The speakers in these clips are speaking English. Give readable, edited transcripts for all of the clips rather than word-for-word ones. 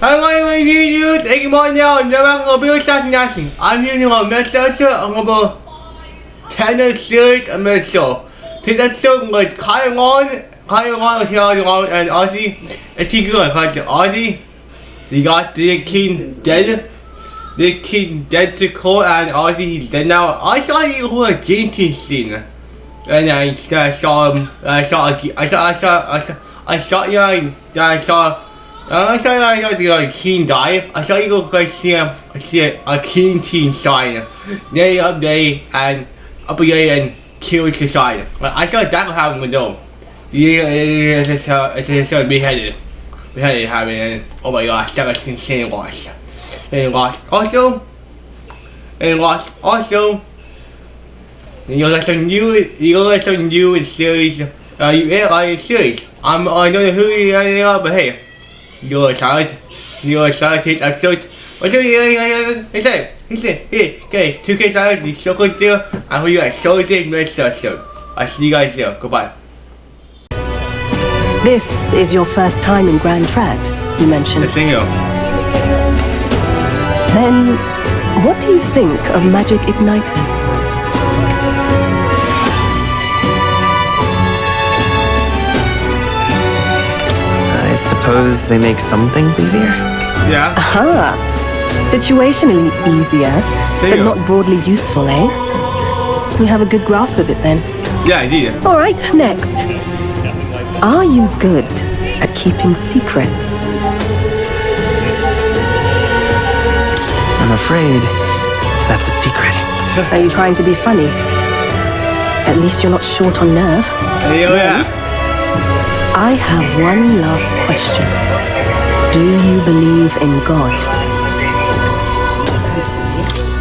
going to use a model never will start nothing. I'm using a message of tenor series of message. So that's so like kind of and Ozzy. It's good because Ozzy, they got the king dead. The king dead to court and Ozzy dead now. I saw you were a drinking scene. And I saw him. I saw the king die. I saw you go like see a king team sign. They up there and up there and killed the side. I thought that would happen with them. Yeah, it's a beheaded. Beheaded happening. Oh my gosh, that was insane watch. And watch also. You know that's a new series. Series. I don't know who you are, but hey, you're excited. Episode. What's it? He said, hey, guys, 2K excited. The circle's there. I hope you guys so did next episode. I'll see you guys there. Goodbye. This is your first time in Grand Trad, you mentioned. Thank you. Then, what do you think of magic igniters? I suppose they make some things easier? Yeah. Aha! Situationally easier, but not broadly useful, eh? You have a good grasp of it then. Yeah, I did. Alright, next. Are you good at keeping secrets? I'm afraid that's a secret. Are you trying to be funny? At least you're not short on nerve. Yeah. I have one last question. Do you believe in God?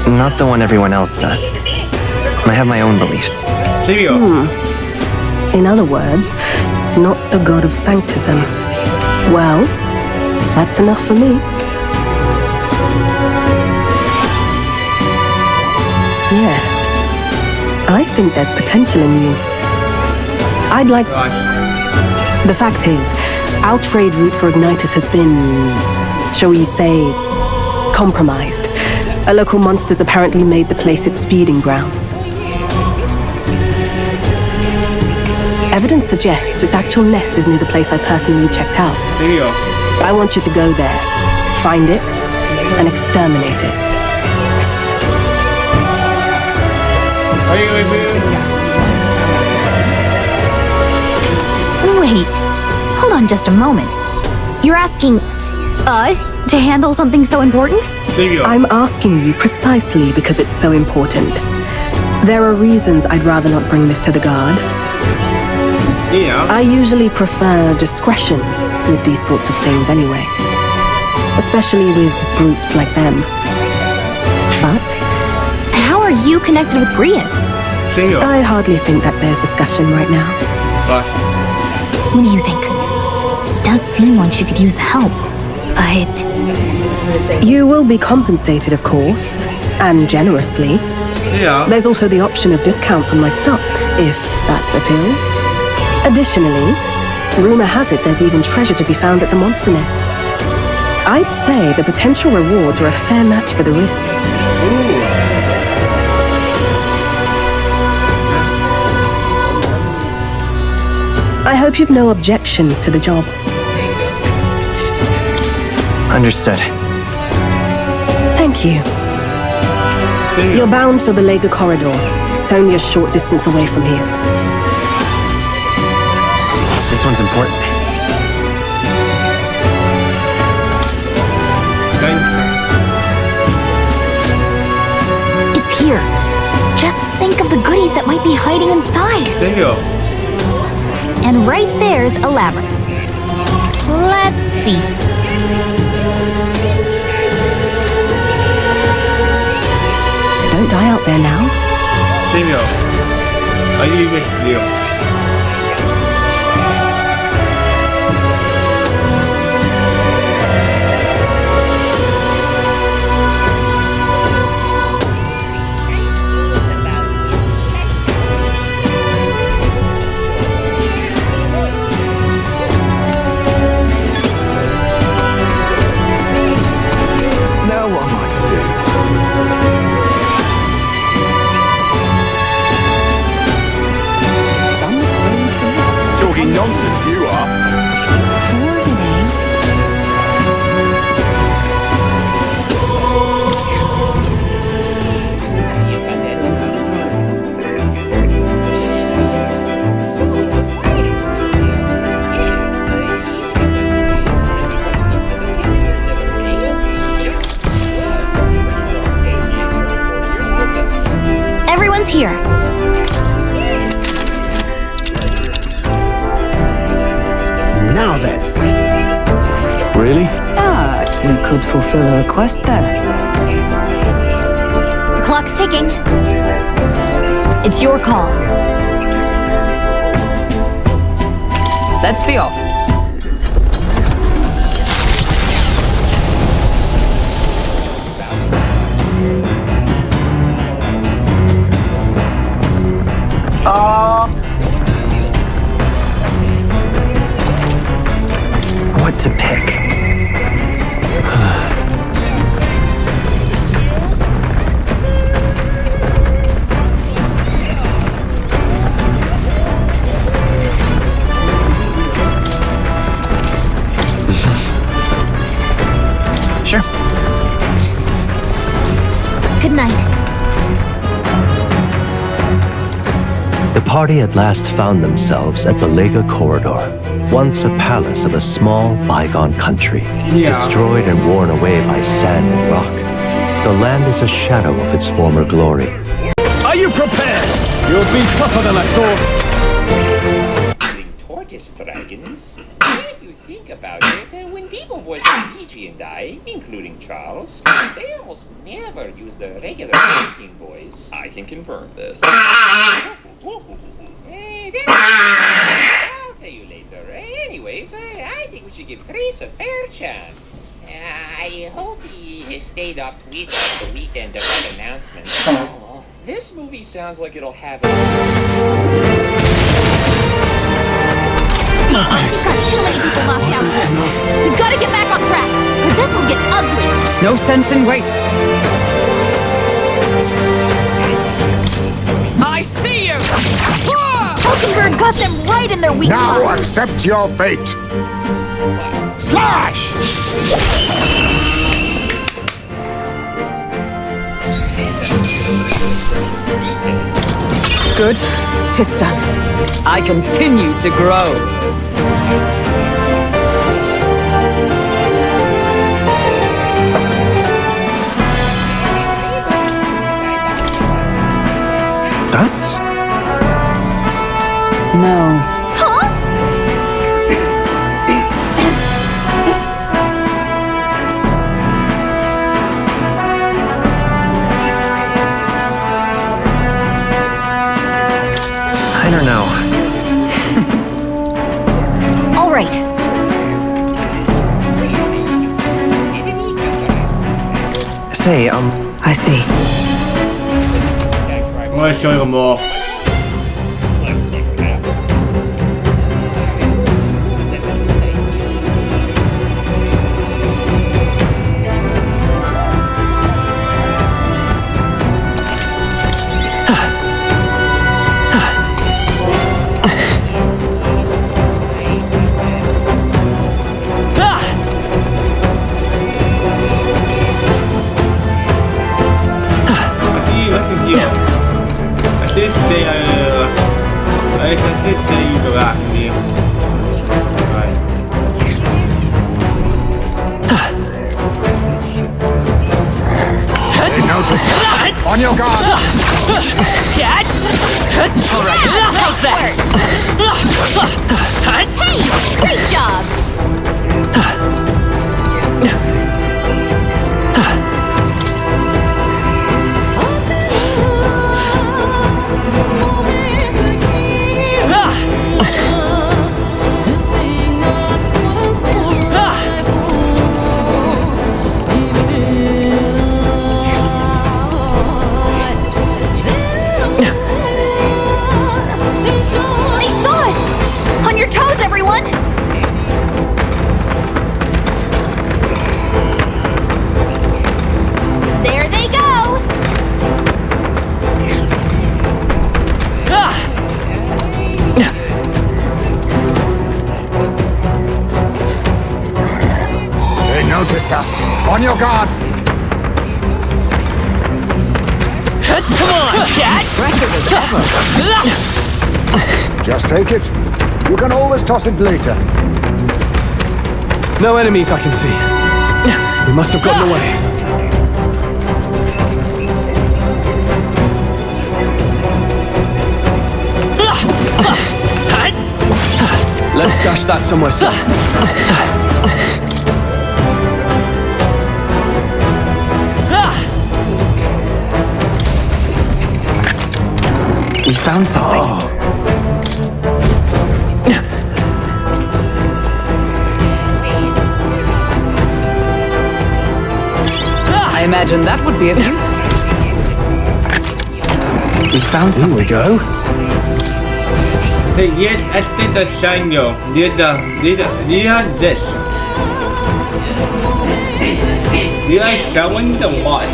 Not the one everyone else does. I have my own beliefs. In other words, not the god of sanctism. Well, that's enough for me. Yes, I think there's potential in you. I'd like... The fact is, our trade route for Ignitus has been, shall we say, compromised. A local monster's apparently made the place its feeding grounds. Evidence suggests its actual nest is near the place I personally checked out. There you go. I want you to go there, find it, and exterminate it. Wait, hold on just a moment. You're asking us to handle something so important? I'm asking you precisely because it's so important. There are reasons I'd rather not bring this to the guard. Yeah. I usually prefer discretion with these sorts of things anyway. Especially with groups like them. But how are you connected with Grius? I hardly think that bears discussion right now. What do you think? It does seem like she could use the help, but... You will be compensated, of course, and generously. Yeah. There's also the option of discounts on my stock, if that appeals. Additionally, rumor has it there's even treasure to be found at the monster nest. I'd say the potential rewards are a fair match for the risk. I hope you've no objections to the job. Understood. Thank you. You're bound for Belega Corridor. It's only a short distance away from here. This one's important. It's here. Just think of the goodies that might be hiding inside. There you go. And right there's a labyrinth. Let's see. Don't die out there now. Samuel, I need this deal. Now then. Really? Ah, you could fulfill a request there. The clock's ticking. It's your call. Let's be off. What to pick? Sure. Good night. The party at last found themselves at Belega Corridor, once a palace of a small, bygone country, destroyed and worn away by sand and rock. The land is a shadow of its former glory. Are you prepared? You'll be tougher than I thought. Tortoise dragons. If you think about it, when people voice Luigi and I, including Charles, they almost never use the regular speaking voice. I can confirm this. I'll tell you later. Anyways, I think we should give Chris a fair chance. I hope he stayed off Twitch the weekend of that announcement. This movie sounds like it'll have We've got too many people knocked out. We've got to get back on track, or this will get ugly. No sense in waste. I see you! Hulkenberg got them right in their weak Now spot. accept your fate. Slash! Good. 'Tis done. I continue to grow. That's... No. Huh? I don't know. All right. Say, I see. Let's show you more. Let's see what happens. Let's play. They notice us. On your guard. Dad? All right, how's that? Hey, great job. They saw us. On your toes, everyone. There they go. They noticed us. On your guard. Come on, Dad! Just take it. You can always toss it later. No enemies I can see. We must have gotten away. Let's stash that somewhere safe. We found something. I imagine that would be of use. We found something. Here we go. Yes, este es el sueño. Mira this. You are showing the what?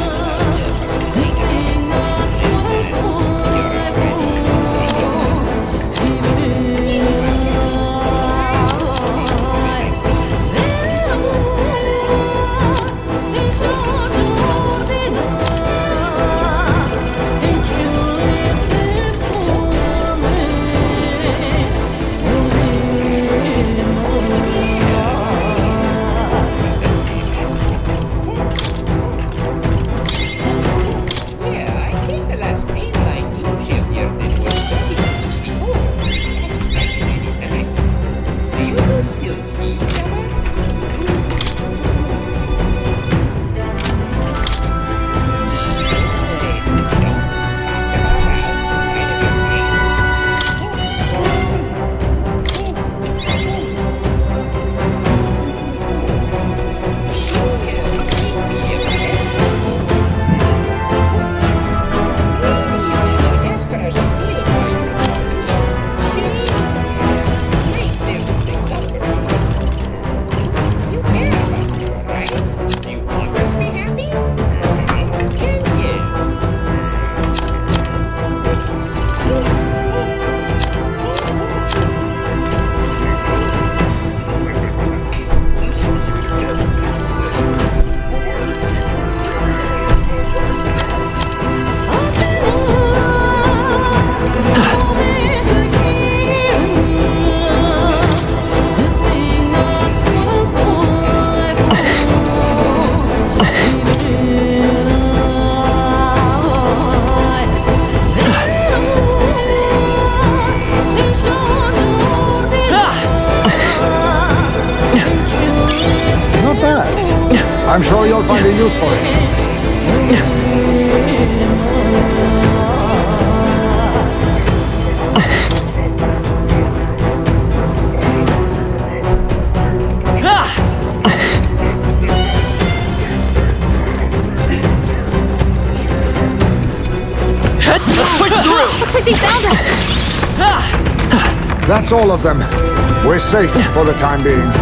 I'm sure you'll find a use for it. Push through! Looks like they found us. That's all of them. We're safe for the time being.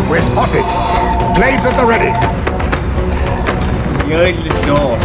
We're spotted. Blades at the ready. Here's the door.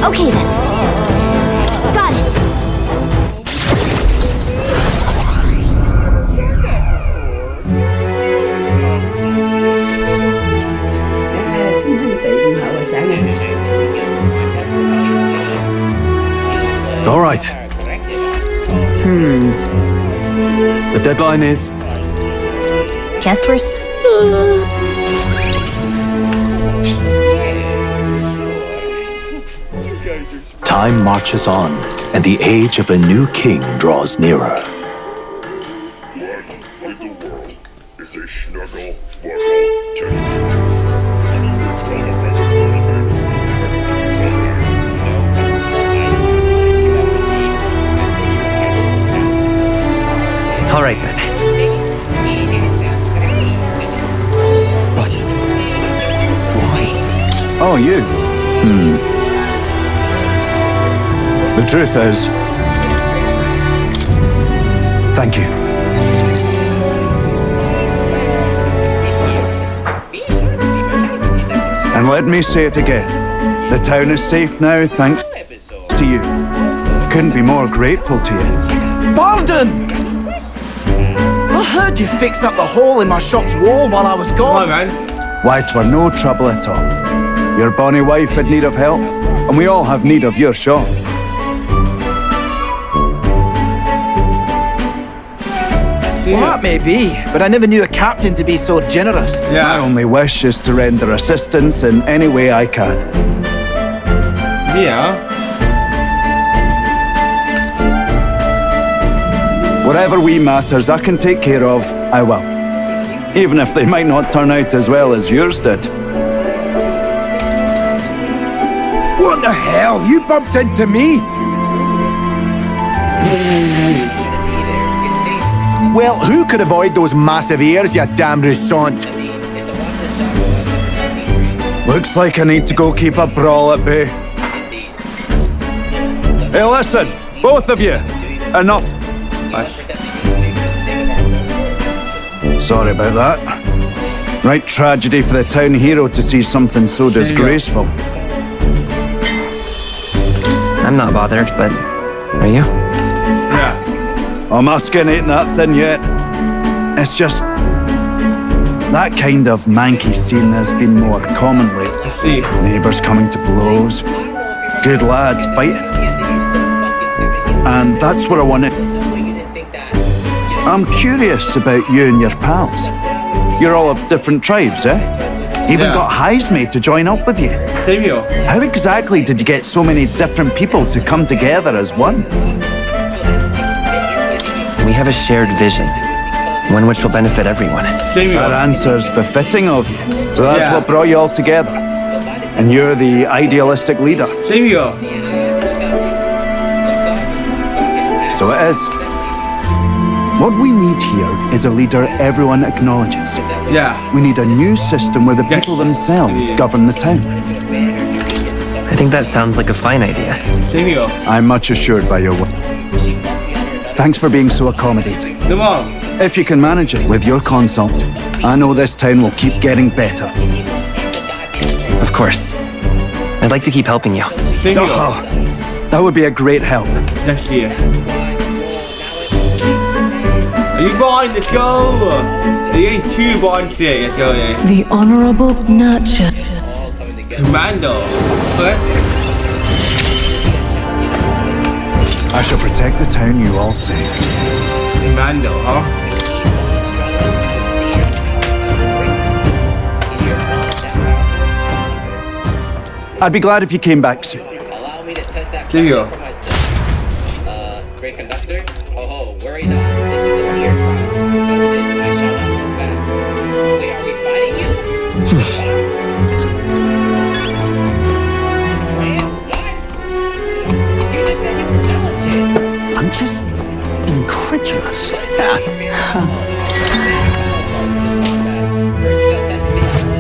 Okay then. Got it. All right. The deadline is... Guess we're... Time marches on, and the age of a new king draws nearer. What in the world is a snuggle, buckle, teddy? It's called a Oh, you? The truth is... Thank you. And let me say it again. The town is safe now thanks to you. Couldn't be more grateful to you. Pardon! I heard you fixed up the hole in my shop's wall while I was gone. Come on, man. Why, 'twere no trouble at all. Your bonny wife had need of help, and we all have need of your shop. Well, that may be, but I never knew a captain to be so generous. My only wish is to render assistance in any way I can. Yeah. Whatever wee matters I can take care of, I will. Even if they might not turn out as well as yours did. What the hell? You bumped into me? Well, who could avoid those massive ears, you damn Rousant? Looks like I need to go keep a brawl at bay. Hey, listen, both of you. Enough. Sorry about that. Right tragedy for the town hero to see something so disgraceful. I'm not bothered, but are you? Yeah. Oh, my skin ain't that thin yet. It's just... that kind of manky scene has been more common lately. Neighbours coming to blows. Good lads fighting. And that's where I want it. I'm curious about you and your pals. You're all of different tribes, eh? Even got Heisme to join up with you. Same here. How exactly did you get so many different people to come together as one? We have a shared vision, one which will benefit everyone. That answer's befitting of you. So that's what brought you all together. And you're the idealistic leader. Same here. So it is. What we need here is a leader everyone acknowledges. Yeah. We need a new system where the people themselves govern the town. I think that sounds like a fine idea. Same here. I'm much assured by your work. Thanks for being so accommodating. Come on. If you can manage it with your consult, I know this town will keep getting better. Of course. I'd like to keep helping you. Same here. That would be a great help. Next year. Are you born? Let's go! There ain't two born today, let's go there. The Honorable Nurture. Commando. What? I shall protect the town you all saved. Commando, huh? I'd be glad if you came back soon. Allow me to test that There you question go. for myself. Great conductor. Oh, worry not. This is a mere trial. Know this, I shall not look back. Wait, are we fighting you? What? Grant, what? You just said you were delicate. I'm just incredulous.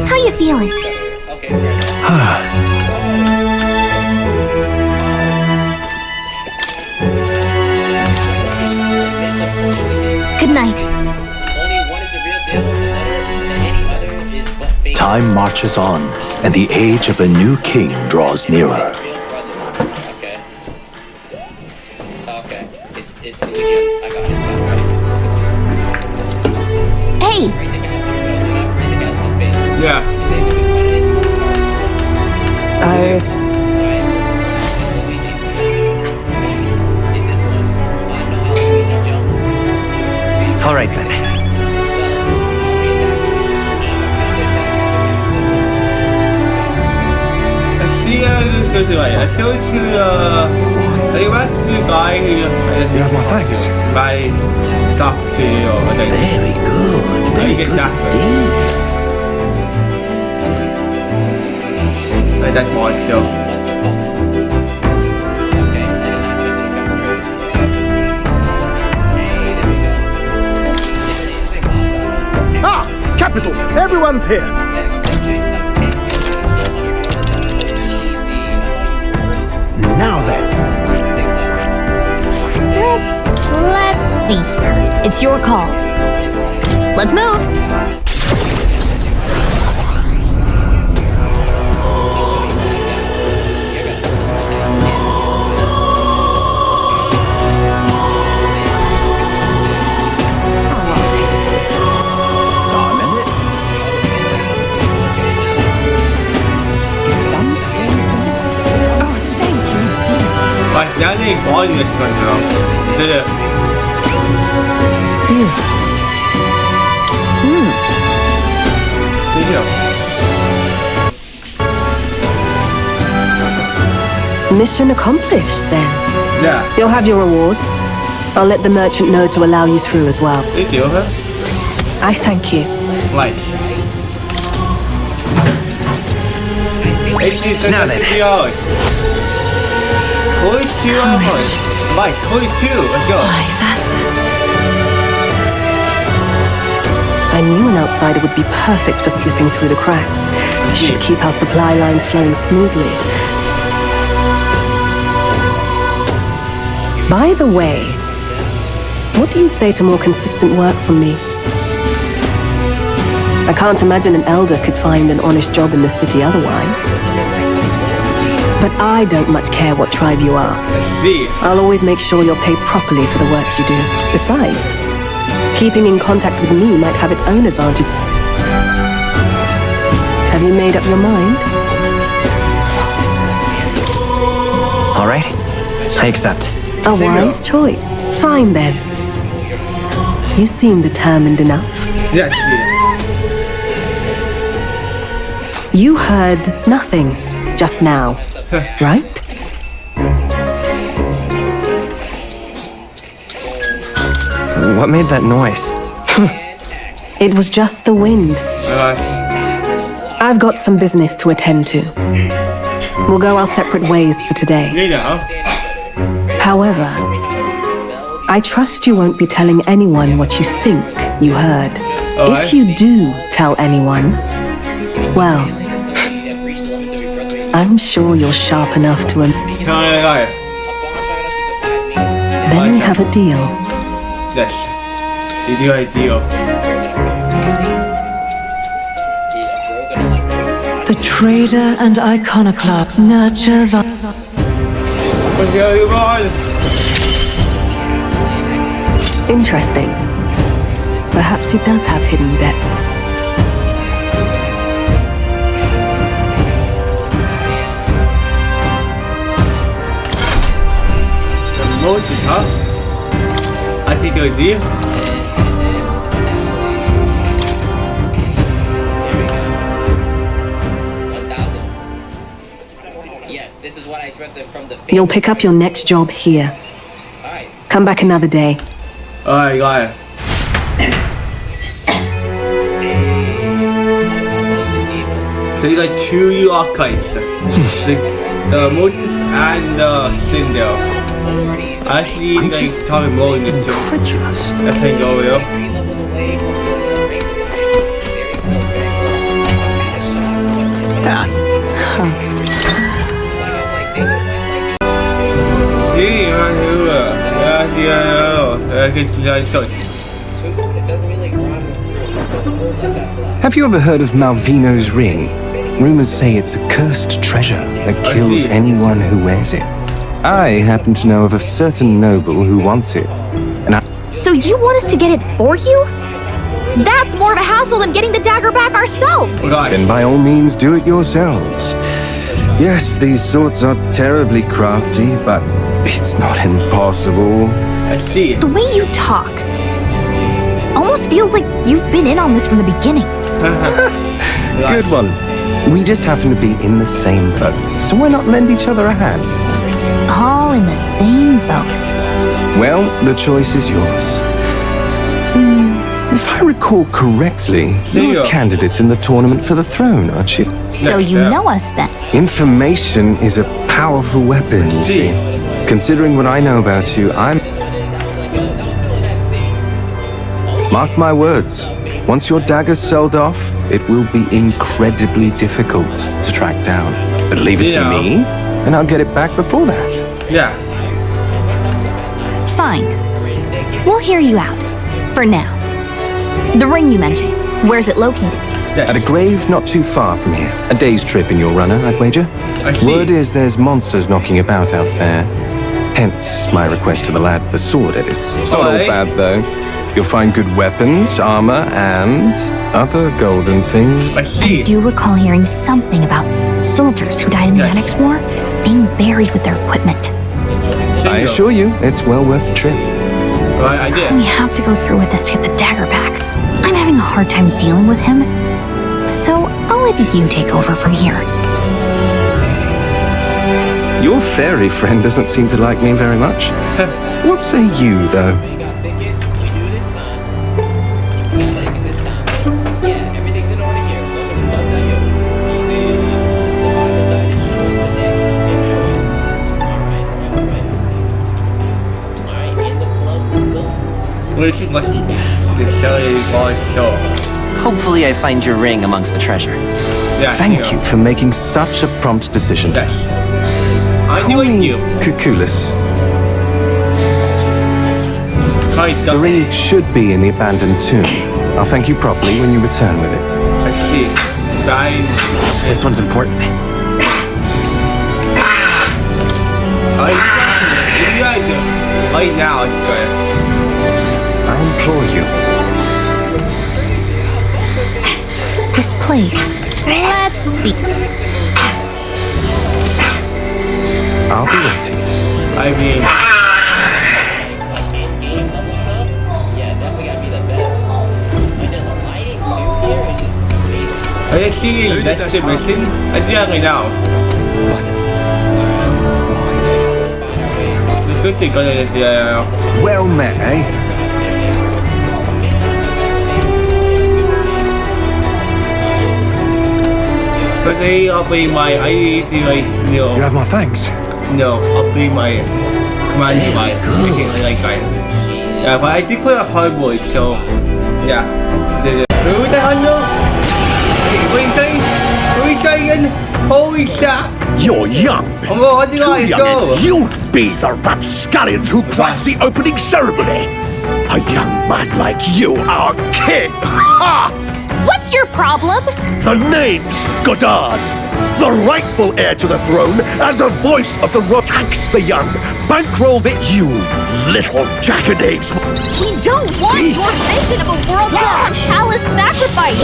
How you feeling? Okay, fair enough. Good night. Only one is the real deal, the other than any other is but fate. Time marches on, and the age of a new king draws nearer. Okay. Okay. It's Luigi. I got it. It's Hey! Yeah. All right, then. Let's go to, are you back to the guy who you have my thanks. By stop to or Very good. Very get good that indeed. That's one show. Ah! Capital! Everyone's here! see here. It's your call. Let's move. Now they volume this one though. Mission accomplished, then. Yeah. You'll have your reward. I'll let the merchant know to allow you through as well. Thank you, huh? I thank you. Like. Now then. Mike, 22, let's go. I knew an outsider would be perfect for slipping through the cracks. Should keep our supply lines flowing smoothly. By the way, what do you say to more consistent work from me? I can't imagine an elder could find an honest job in the city otherwise. But I don't much care what tribe you are. I'll always make sure you're paid properly for the work you do. Besides, keeping in contact with me might have its own advantage. Have you made up your mind? All right, I accept. A wise choice. Fine then. You seem determined enough. Yes, You heard nothing just now, right? What made that noise? It was just the wind. I've got some business to attend to. We'll go our separate ways for today. However, I trust you won't be telling anyone what you think you heard. If you do tell anyone, well, I'm sure you're sharp enough to... Then we have a deal. Yes. You do a deal. The trader and iconoclast nurture the... Interesting. Perhaps he does have hidden depths. Huh? I think I do. Yes, this is what I expected from the. You'll pick up your next job here. Come back another day. Alright, got it. So you got two archives. The Moses and Sindel. Actually, like talking more than the two. That thing over here. Have you ever heard of Malvino's ring? Rumors say it's a cursed treasure that kills anyone who wears it. I happen to know of a certain noble who wants it, and So you want us to get it for you? That's more of a hassle than getting the dagger back ourselves! Then by all means do it yourselves. Yes, these sorts are terribly crafty, but it's not impossible. I see. The way you talk almost feels like you've been in on this from the beginning. Good one. We just happen to be in the same boat, so why not lend each other a hand? All in the same boat. Well, the choice is yours. If I recall correctly, you're a candidate in the tournament for the throne, aren't you? So you know us then. Information is a powerful weapon, you see. Considering what I know about you, Mark my words, once your dagger's sold off, it will be incredibly difficult to track down. But leave it to me, and I'll get it back before that. Yeah. Fine. We'll hear you out. For now. The ring you mentioned, where's it located? At a grave not too far from here. A day's trip in your runner, I'd wager. Word is there's monsters knocking about out there. Hence my request to the lad with the sword at it. It's not all bad, though. You'll find good weapons, armor, and other golden things. I do recall hearing something about soldiers who died in the Annex War being buried with their equipment. I assure you, it's well worth the trip. We have to go through with this to get the dagger back. I'm having a hard time dealing with him, so I'll let you take over from here. Your fairy friend doesn't seem to like me very much. What say you, though? Hopefully I find your ring amongst the treasure. Thank you for making such a prompt decision. Call me Cuculus. The ring should be in the abandoned tomb. I'll thank you properly when you return with it. This one's important. Right now, it's good. I implore you. This place. Let's see. I'll be waiting. I mean... I see that's the mission. I think I know. Well met, eh? But I'll be my... You have my thanks. No, I'll be my command UI. Yeah, but I did put a hardboard, so... Yeah. Who the hell no? What are you saying? Holy crap! You're young. Oh, Too young. You'd be the rapscallions who crashed the opening ceremony. A young man like you, our king. Ha! What's your problem? The name's Godard, the rightful heir to the throne and the voice of the tax the young. Bankrolled it, you little jackanapes. We don't want your vision of a world built on palace sacrifice.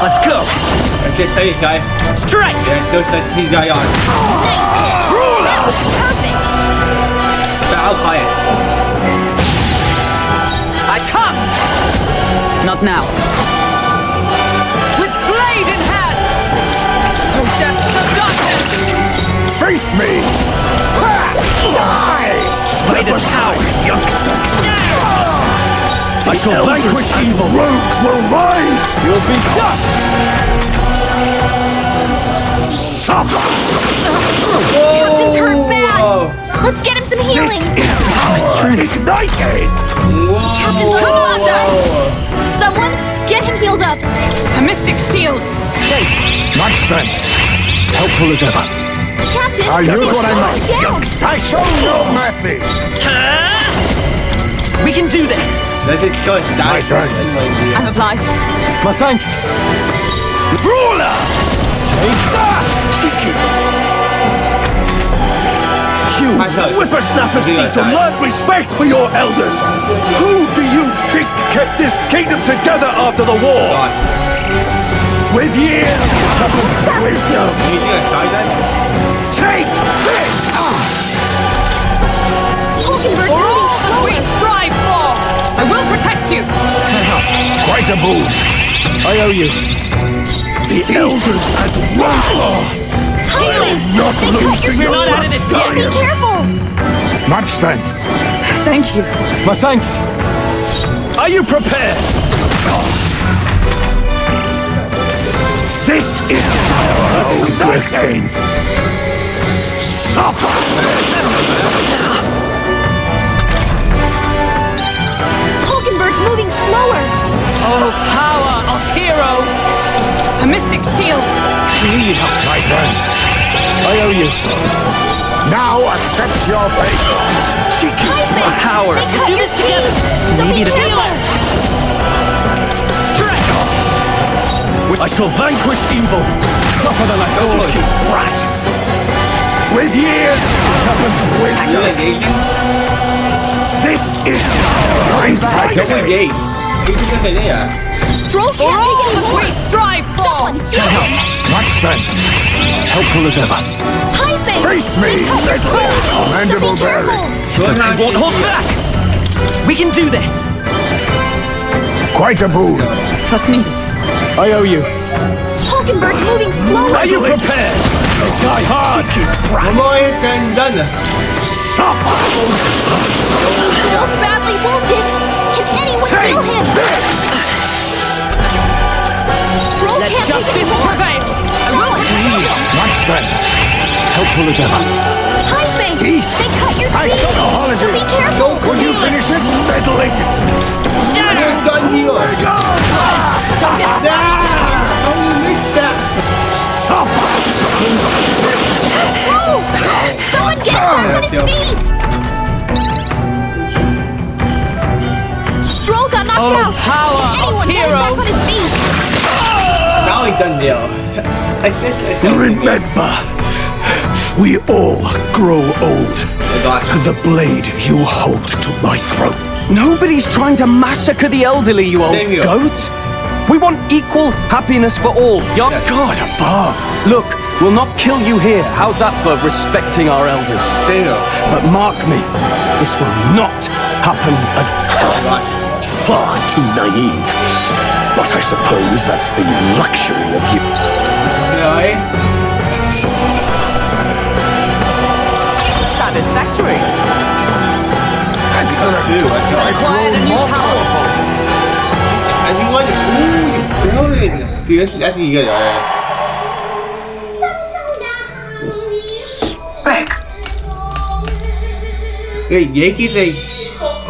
Let's go. Let's just say it, guy. Strike. Yeah, let's see guy on. Nice. That was perfect. I'll buy it. I come. Not now. Blade in hand! Oh, depths of darkness! Face me! Die! Step aside, youngsters! I shall vanquish evil! Rogues will rise! You'll be dust! Suffer! Captain's hurt bad! Let's get him some healing! This is power ignited! Captain's come on! Someone, get him healed up! A mystic shield! Thanks! Much thanks! Helpful as ever! Captain! I use what I must, youngster! I show no mercy! We can do this! Let it go. My thanks! I'm obliged. My thanks! Brawler! Take that! Cheeky! You whippersnappers need to learn respect for your elders! Who do you think kept this kingdom together after the war? With years of wisdom! Take this! For all that we strive for, I will protect you! Quite a boon. I owe you. The elders and Wondershare! I'll not lose to your love, Be careful! Much thanks. Thank you. My thanks. Are you prepared? This is our own blessing. Suffer! Hulkenberg's moving slower! Oh, power of heroes! A mystic shield! My thanks. I owe you. Now accept your fate. Cheeky. My power. We'll do this together. Maybe the I shall vanquish evil. Tougher than I thought. Cheeky brat. With years comes wisdom. This is hindsight. Stroll can't take it anymore. We strive for. Much thanks. Helpful as ever. Face me, little commendable berry. So I won't hold back. We can do this. Quite a boon. Trust needed. I owe you. Falkenberg's moving slower. Are you prepared? Die hard. Supper. Wolf badly wounded. Can anyone Take heal him? this. Stroll Let can't take it justice anymore. prevail. Much thanks. Helpful as ever. They cut your I speed. got a holiday. So be careful. Will you finish it? Meddling. Don't get Supper. Someone get back on his feet. Stroll got knocked out. Power Anyone of get him back heroes. on his feet. Now he done deal. Remember, we all grow old. The blade you hold to my throat. Nobody's trying to massacre the elderly, you old goat. We want equal happiness for all. Young God above. Look, we'll not kill you here. How's that for respecting our elders? But mark me, this will not happen again. Far too naive. But I suppose that's the luxury of you. Satisfactory. Excellent. I acquired a new power.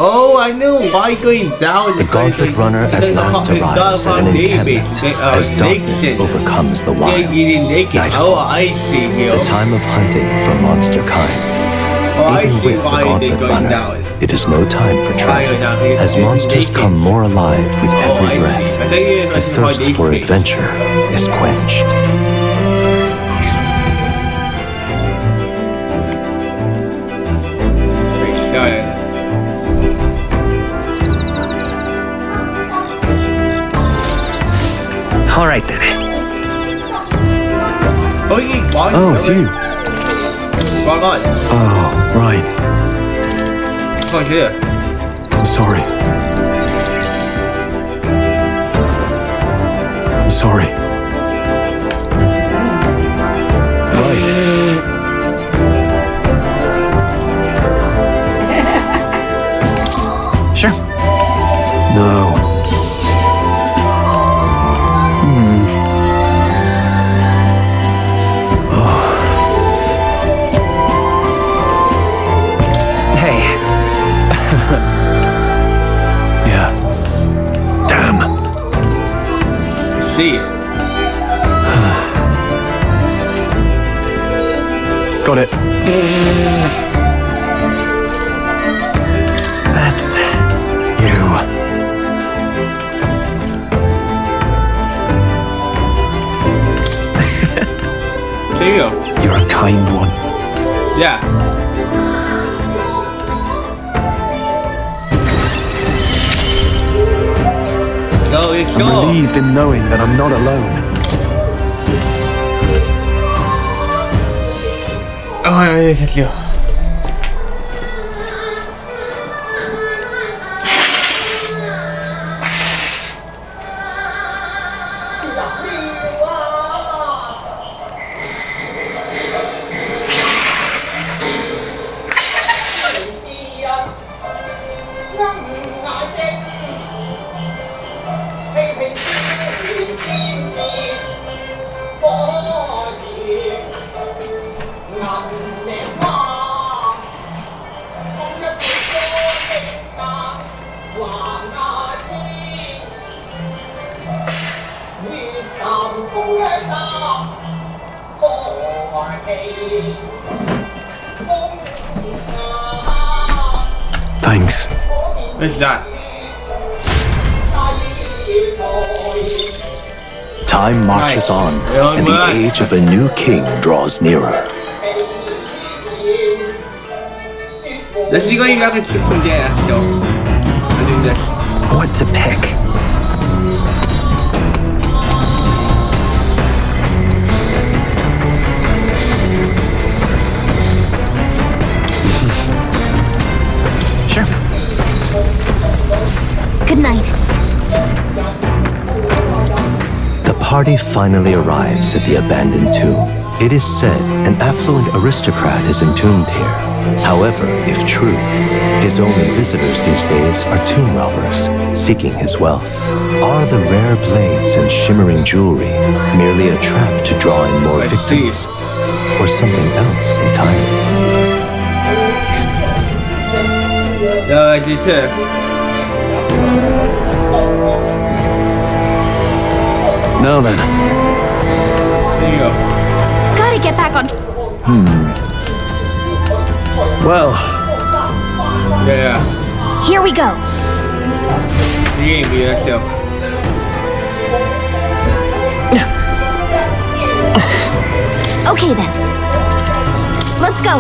Oh, I know why going down. The gauntlet runner at last arrives at an encampment as darkness overcomes the wilds. Nightfall, the time of hunting for monster kind. Even with the gauntlet runner, it is no time for travel, as monsters come more alive with every breath. The thirst for adventure is quenched. All right then. Oh, it's you. Oh, right. I'm sorry. I'm sorry. Right. Sure. No. Got it. That's you. You're a kind one. Yeah. I'm relieved in knowing that I'm not alone. Oh, thank you. Thanks. What's that? Time marches on, and the age of a new king draws nearer. Let's see going back and chip from there, so I'll do this. What to pick? Sure. Good night. The party finally arrives at the abandoned tomb. It is said an affluent aristocrat is entombed here. However, if true, his only visitors these days are tomb robbers, seeking his wealth. Are the rare blades and shimmering jewelry merely a trap to draw in more victims? Or something else entirely? Yeah, I do too. Now then. There you go. Gotta get back on. Well. Yeah. Here we go. The game, yeah, so. Okay then. Let's go.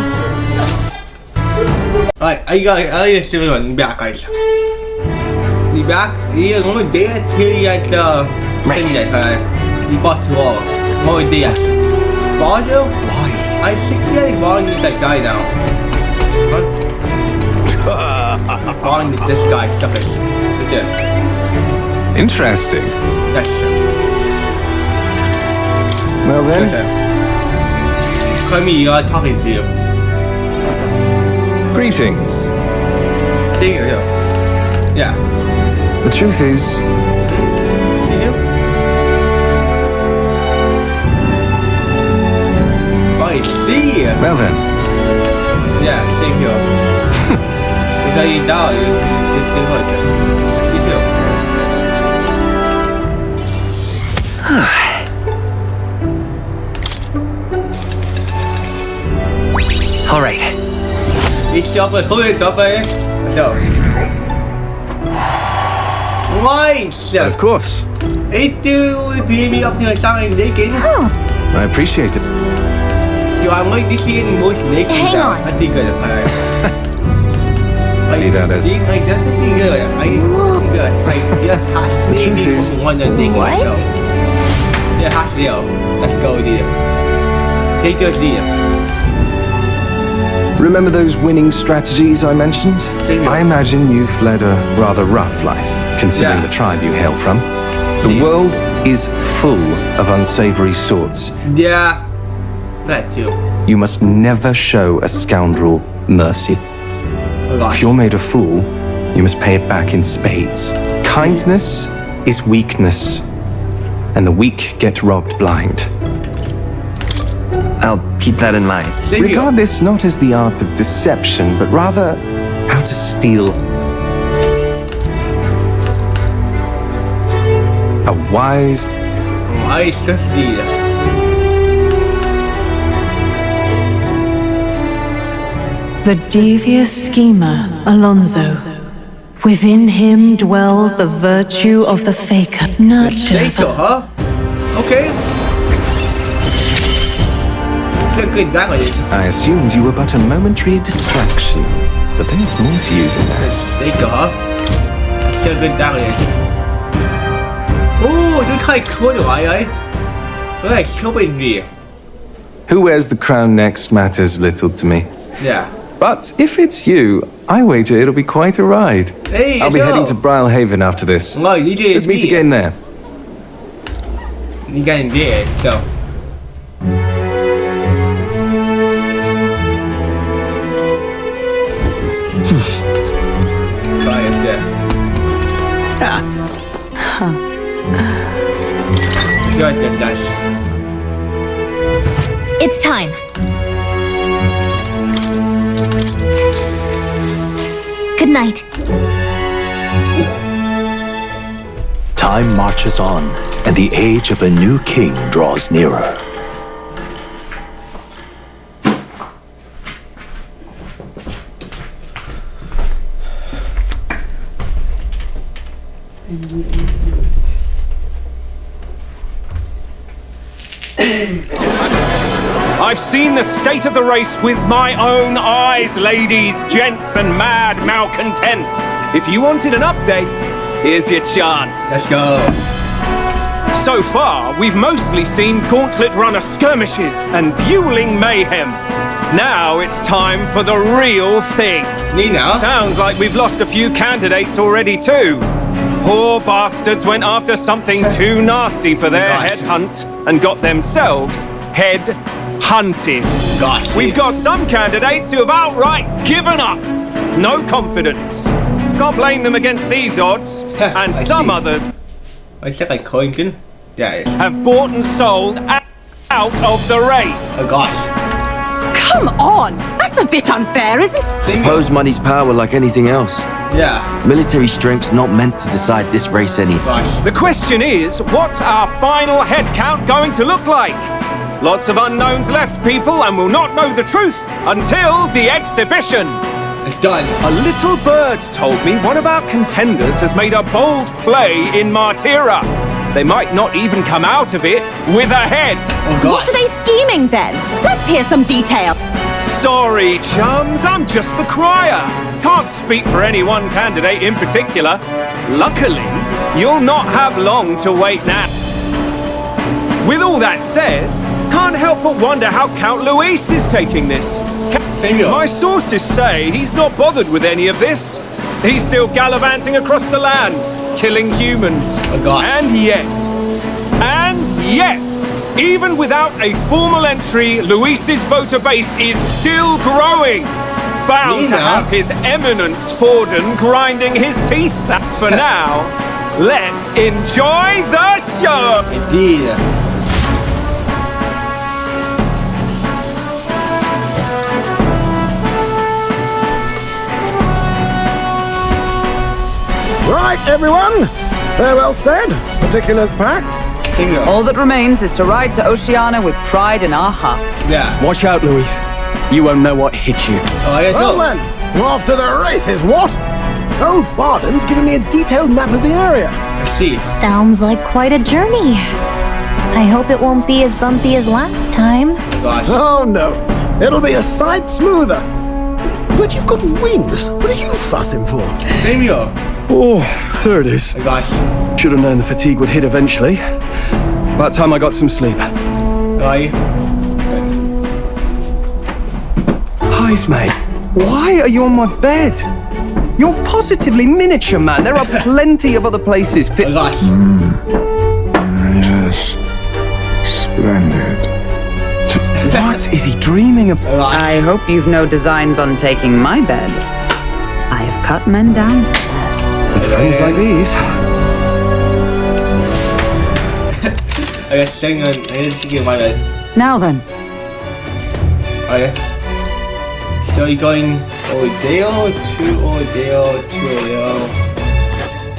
Alright, I still on back, guys. The back, you're going to dare till at the thing that you bought to all. More there. Bardo? Why? I think they're balling with that guy now. Balling with this guy, stop it. Okay. Interesting. That's true. Well then. Come here, I'm talking to you. Greetings. See you here. Yeah. The truth is, See you? I see you. well then. Yeah, same here. Because you die, you just think about it. I see too. All right. Ich glaube, cool, so. Nice. Of course. It do me up to a sign naked. I appreciate it. So I'm like this in most naked. Hang on. I think good. Be that it. I don't think good. I good. I just The truth is, one that naked. What? Yeah, hash deal. Let's go, dear. Take your deal. remember those winning strategies I mentioned? I imagine you've led a rather rough life, considering the tribe you hail from. The world is full of unsavory sorts. Yeah, that too. You must never show a scoundrel mercy. If you're made a fool, you must pay it back in spades. Kindness is weakness, and the weak get robbed blind. I'll keep that in mind. Regard this not as the art of deception, but rather how to steal. A wise to steal. The devious schemer, Alonso. Within him dwells the virtue of the faker. Nurture. Faker, huh? Okay. I assumed you were but a momentary distraction, but there's more to you than that. Faker, huh? Så good damage. Oh, du kan ikke I. Right, shopping me. Who wears the crown next matters little to me. Yeah. But if it's you, I wager it'll be quite a ride. Hey, I'll be heading to Brylehaven after this. No, you did. Let's meet again there. You got in there, so. It's time. Good night. Time marches on, and the age of a new king draws nearer. I've seen the state of the race with my own eyes, ladies, gents, and mad malcontents. If you wanted an update, here's your chance. Let's go. So far, we've mostly seen gauntlet runner skirmishes and dueling mayhem. Now it's time for the real thing. Nina? Sounds like we've lost a few candidates already too. Poor bastards went after something too nasty for their head hunt and got themselves head hunted. We've got some candidates who have outright given up. No confidence. Can't blame them against these odds. And some others have bought and sold out of the race. Oh gosh. Come on! That's a bit unfair, isn't it? Suppose money's power like anything else. Yeah. Military strength's not meant to decide this race any. The question is, what's our final head count going to look like? Lots of unknowns left, people, and we'll not know the truth until the exhibition. It's done. A little bird told me one of our contenders has made a bold play in Martyra. They might not even come out of it with a head. Oh God. What are they scheming then? Let's hear some detail. Sorry, chums, I'm just the crier. Can't speak for any one candidate in particular. Luckily, you'll not have long to wait now. With all that said, can't help but wonder how Count Luis is taking this. My sources say he's not bothered with any of this. He's still gallivanting across the land, killing humans. Oh God. And yet, even without a formal entry, Luis's voter base is still growing. Bound to have His Eminence Forden grinding his teeth. For now, let's enjoy the show. Indeed. Right, everyone. Farewell said. Particulars packed. All that remains is to ride to Oceania with pride in our hearts. Yeah. Watch out, Luis. You won't know what hit you. Well then, we're off to the races, what? Old Barden's giving me a detailed map of the area. I see. Sounds like quite a journey. I hope it won't be as bumpy as last time. Gosh. Oh no, it'll be a sight smoother. But you've got wings. What are you fussing for? Same here. Oh, there it is. Oh gosh. Should have known the fatigue would hit eventually. About time I got some sleep. Aye. Heis, mate. Why are you on my bed? You're positively miniature, man. There are plenty of other places fit. Oh gosh. Yes. Splendid. What is he dreaming of? I hope you've no designs on taking my bed. I have cut men down for less. With friends like these. I guess saying I need to get my bed. Now then. Okay. So you're going Odeo to Odeo to Odeo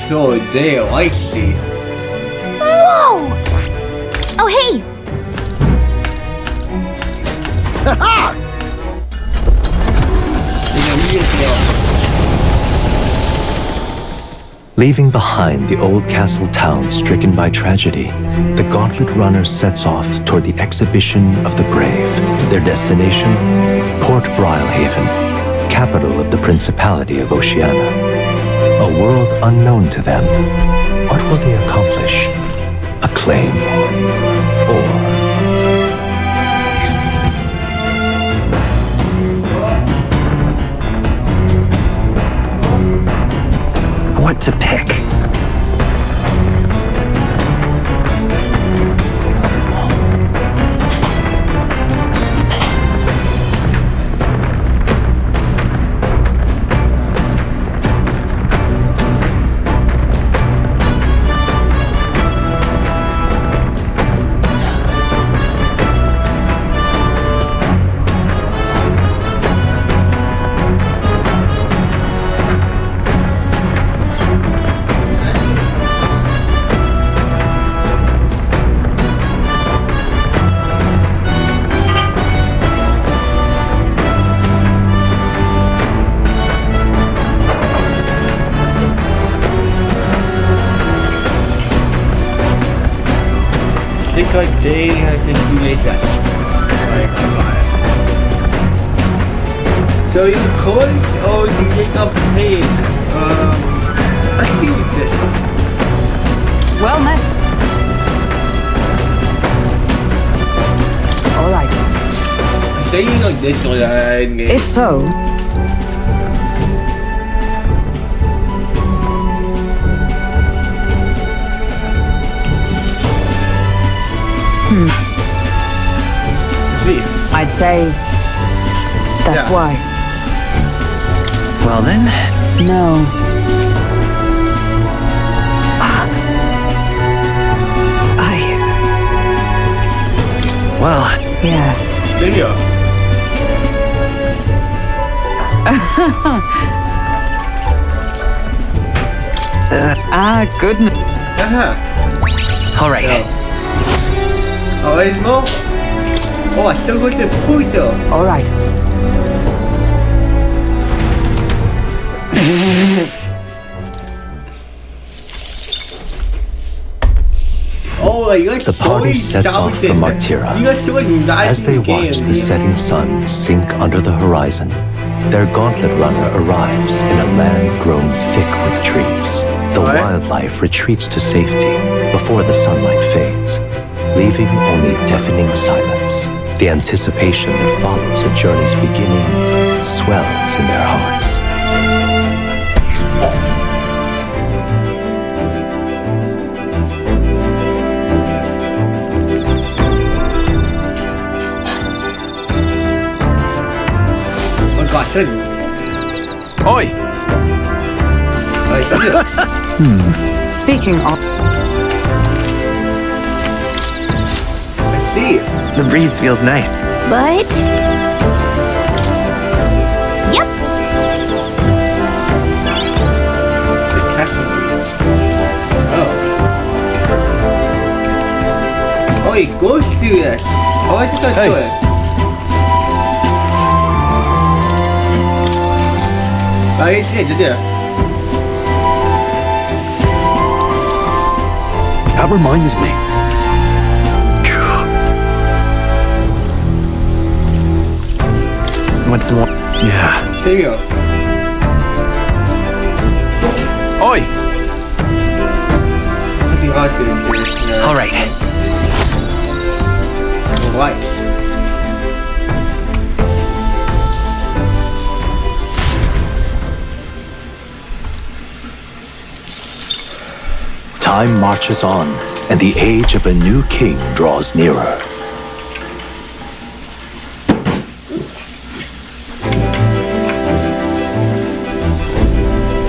to Odeo, I see. Whoa! Oh, hey! Ha-ha! Leaving behind the old castle town stricken by tragedy, the Gauntlet Runner sets off toward the exhibition of the brave. Their destination, Port Brilehaven, capital of the Principality of Oceania. A world unknown to them. What will they accomplish? Acclaim? Or what to pick? got day has to do that. So you course or you take up pain? Let's do this. Well met. All right. Staying like this one. If so. I'd say that's why. Well then. No. Well. Yes. Video. Goodness. All right. Oh, there's more? Oh, I still got the pointer. All right. The party sets off from Martira. As they watch the setting sun sink under the horizon, their gauntlet runner arrives in a land grown thick with trees. The wildlife retreats to safety before the sunlight fades, leaving only deafening silence. The anticipation that follows a journey's beginning swells in their hearts. Oi! Speaking of... I see. The breeze feels nice. But... Yep. Oh, it goes through this. Oh, I think I saw it. I see it, yeah. That reminds me. Want some more? Yeah. There you go. Oi! All right. All right. Time marches on, and the age of a new king draws nearer.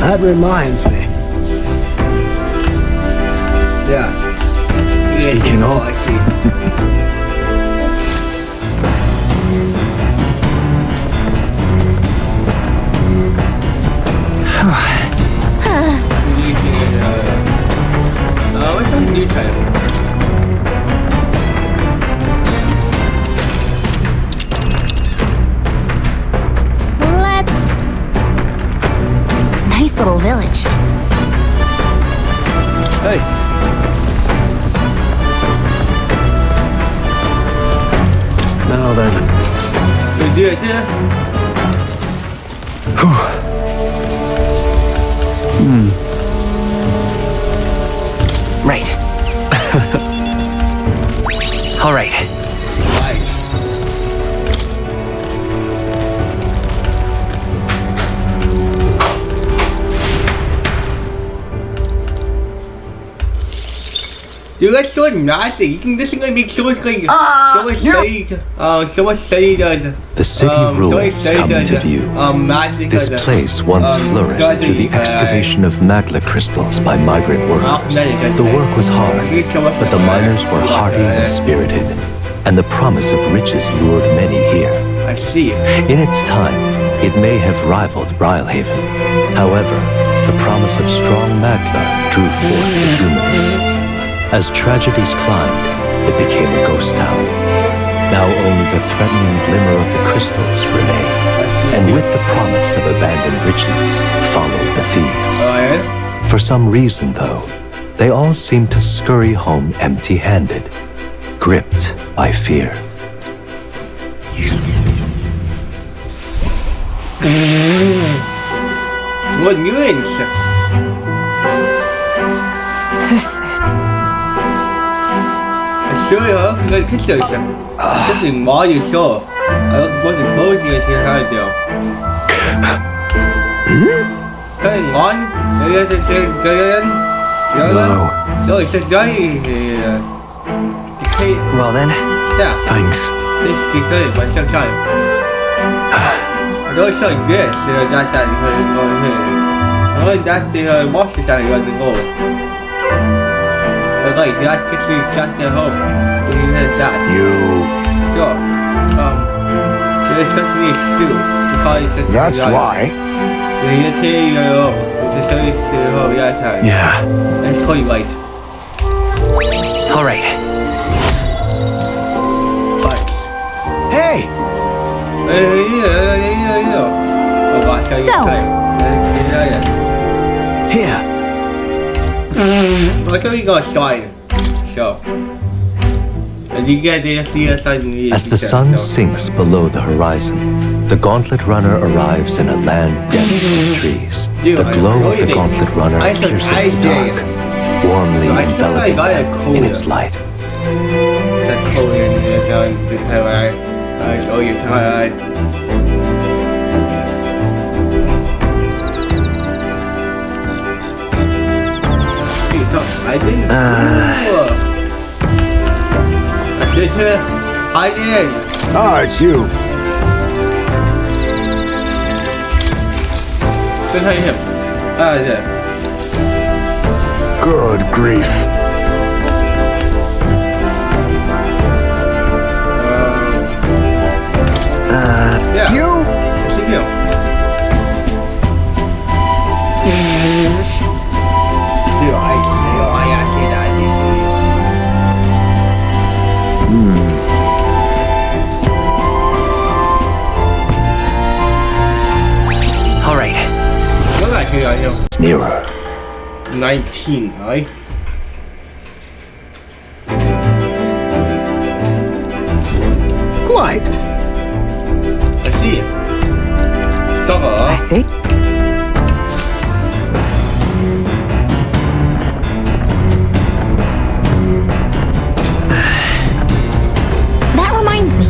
That reminds me. Yeah. Speaking of. I see. What's the new title? Nice little village. Hey. Now then. You do it, yeah? Right. All right. You got so nasty. You can listen to me so much like so much say The city ruins come into view. This place once flourished through the excavation of magla crystals by migrant workers. The work was hard, but the miners were hardy and spirited, and the promise of riches lured many here. I see. In its time, it may have rivaled Brylehaven. However, the promise of strong magla drew forth the humans. As tragedies climbed, it became a ghost town. Now only the threatening glimmer of the crystals remained, and with the promise of abandoned riches followed the thieves. For some reason, though, they all seemed to scurry home empty-handed, gripped by fear. What news? This is... Sure, good pictures. This is more you saw. I wasn't both you to how do. Going on? No, it's just going. Well then. Yeah. Thanks. This is good, but sometimes. I don't show this, that you go here. I like that the watch that you want to go. I like that picture shut the home. Sure. There's something to do. That's why. Yeah. Let's call you right. All right. Hey! Here. I thought you got shine. So. As the sun sinks below the horizon, the Gauntlet Runner arrives in a land dense with trees. The glow of the Gauntlet Runner pierces the dark, warmly enveloping them in its light. Ah, it's you. Good grief. You? All right. Nearer. 19, right? Quite. I see. I see. That reminds me.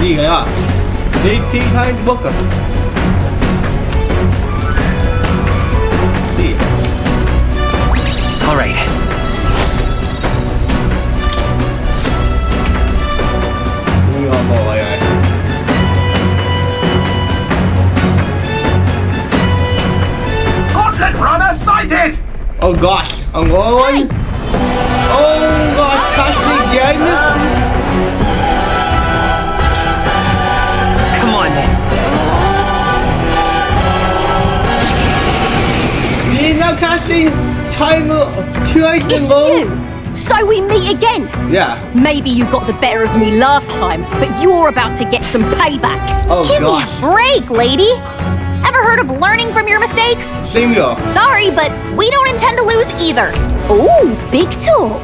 Yeah. 18 times booker. See. All right. We all go like that. Gauntlet Runner sighted! Oh gosh, I'm going. Oh gosh, catch me again. Come on, then. You're not casting time 2 hours It's ago. you! So we meet again! Yeah. Maybe you got the better of me last time, but you're about to get some payback. Oh Give gosh. me a break, lady. Ever heard of learning from your mistakes? Same here. Sorry, but we don't intend to lose either. Ooh, big talk.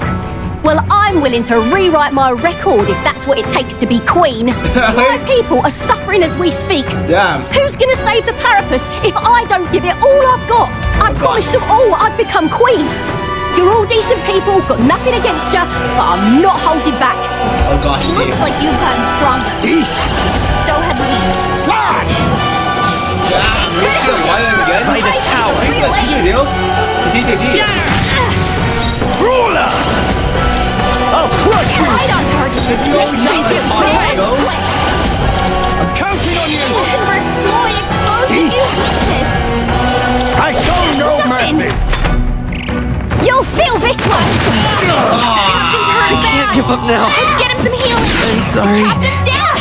Well, I'm willing to rewrite my record if that's what it takes to be queen. My people are suffering as we speak. Damn. Who's gonna save the Parapus if I don't give it all I've got? I promised them all I'd become queen. You're all decent people, got nothing against you, but I'm not holding back. Oh gosh. Looks like you've gotten stronger. So have we. Slash! Vader's power. Ruler! I'll crush you! Right on target. I'm counting on you! Hindenburg's ploy exposes your weakness. I show no mercy! You'll feel this one. Captain's hurt bad. I can't give up now. Let's get him some healing. I'm sorry. Captain's down.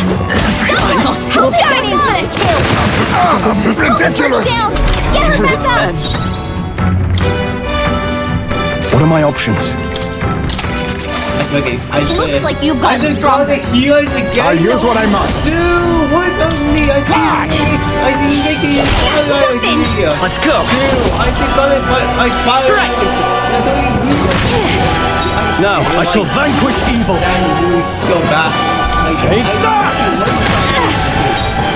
Someone help him in for the kill. Ridiculous! Down. Get her back up. What are my options? Okay, Looks like you've gotten stronger. I'll use what I must. Dude, what on me? Slash! I didn't make it. Let's go. I think I Strike! Now I shall vanquish evil. Go back. Take that!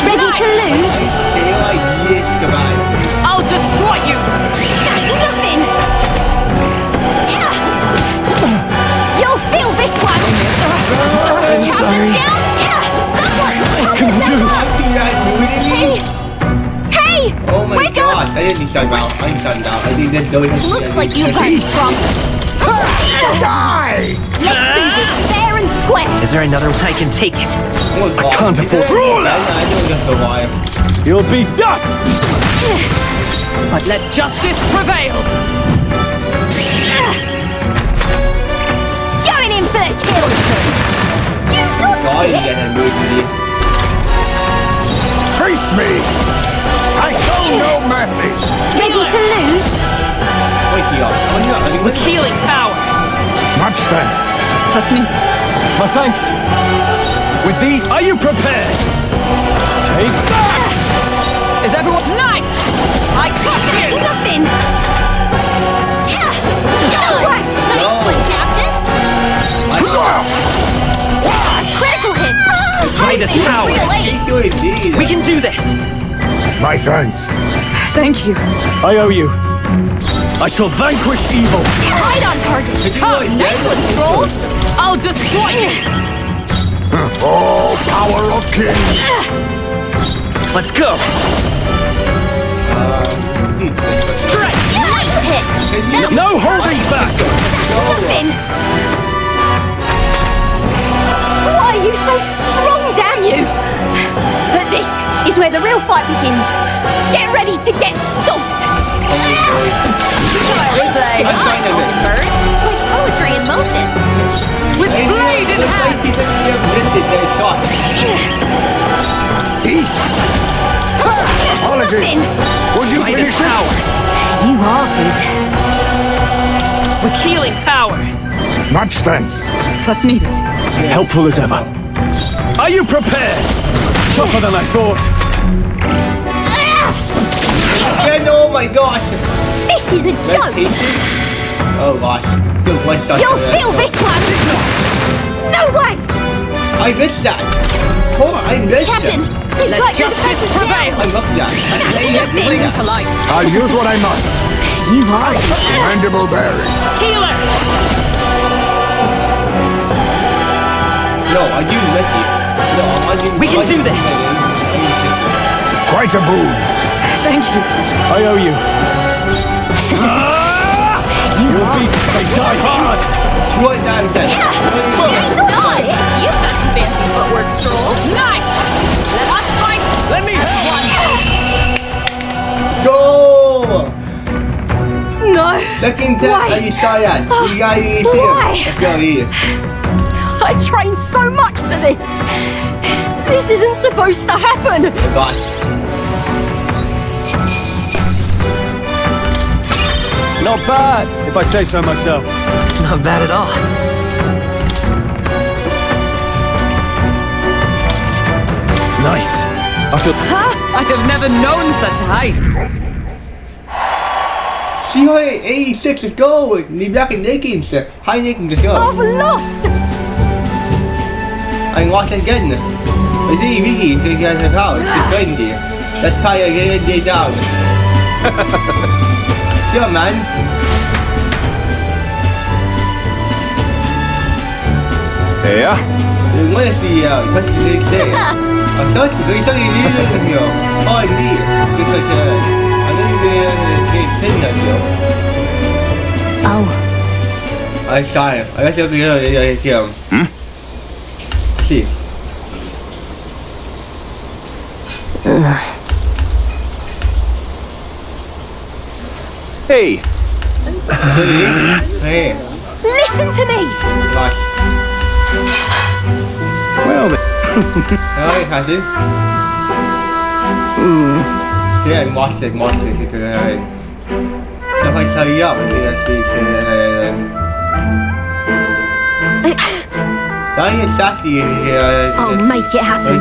Ready to lose? I'll destroy you! That's nothing. You'll feel this one. I'm sorry. Down. Someone What can I do? Hey! Oh my Wake gosh, up! I didn't shut down. I'm shut down. I think that's doing it. Looks like you've gotten stronger. Die! Let's do this fair and square. Is there another way I can take it? I can't afford ruler! I know just a while. You'll be dust! But let justice prevail! Going in for the kill. You dodged I it. get a movie. Face me! I show no mercy! Ready to lose? With healing power! Much thanks. My thanks! With these, are you prepared? Take that! Is everyone nice? I crush you! Nothing. Right. Nicely, Captain. Critical hit. Vader's power. Real ace. We can do this. My thanks. Thank you. I owe you. I shall vanquish evil. Right on target. Oh, nice one, Stroll! I'll destroy you! All power of kings. Let's go. Strike! Nice hit. No holding back! Nothing. Why are you so strong, damn you? But this is where the real fight begins. Get ready to get stomped. Like poetry in motion. With blade in hand! Apologies. Would you Vader's finish it? power. You are good. With healing power. Much thanks. Plus needed. Helpful as ever. Are you prepared? Tougher than I thought. Oh my gosh. This is a joke. Oh gosh. Good one shot. You'll feel this one. No way. I missed that. Oh, I missed Captain, that. we've got your Justice defenses prevail! I love that. Bring to life! I'll use what I must. You are. Mandible bearing. Healer! No, I do with you. No, I do. We can do this. Quite a boon. Thank you. I owe you. You'll be die hard. What time is that? Nice done. You've got some fancy footwork, Stroll. Nice! Let us fight! Let me Go! No. Second time, are you sorry? You gotta Why? Let's go here. I trained so much for this. This isn't supposed to happen. Oh gosh. Not bad, if I say so myself. Not bad at all. Nice. I feel. I have never known such heights. 86, let's go! Ni black and naked, high naked, let's go. I've lost. I lost again. I think Vicky is going to power. She's going there. Let's try again, day down. Yeah, man. Yeah? Honestly, touch the day. I thought you guys only knew them, yo. Oh, I knew because I know you're getting pinned at you. Oh. I saw it. I guess you're going to get him. See. Hey. Hey. Listen to me! Gosh. Well then. Alright, Cassie. Yeah, watch it, if I tell you up, I think that's don't get sassy in here. I'll make it happen.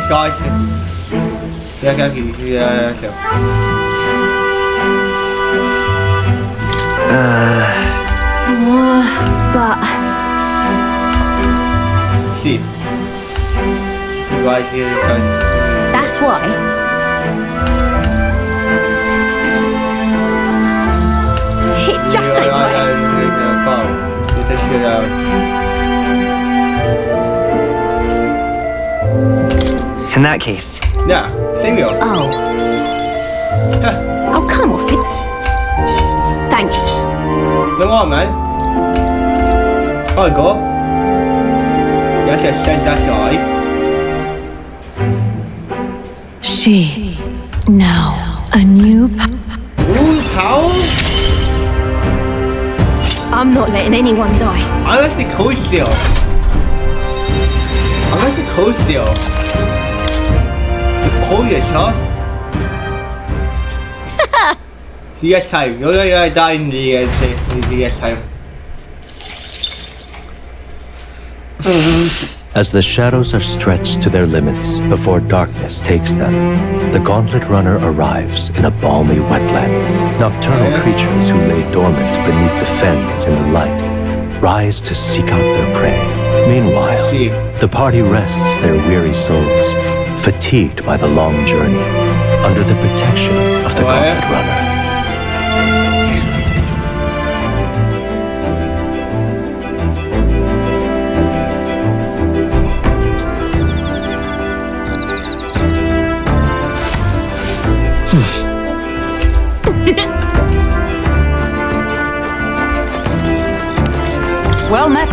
But see, right here. That's why. It just ain't right. In that case. Yeah, same here. Oh. Oh, come off it. Thanks. No what, man? Oh, go. Yes, I said that's right. She, now, a new Ooh, towel? I'm not letting anyone die. I like the coast still. The coldest, huh? CS time. You're gonna die in the CS time. As the shadows are stretched to their limits before darkness takes them, the Gauntlet Runner arrives in a balmy wetland. Nocturnal creatures who lay dormant beneath the fens in the light rise to seek out their prey. Meanwhile, the party rests their weary souls, fatigued by the long journey, under the protection of the Gauntlet Runner. Well met.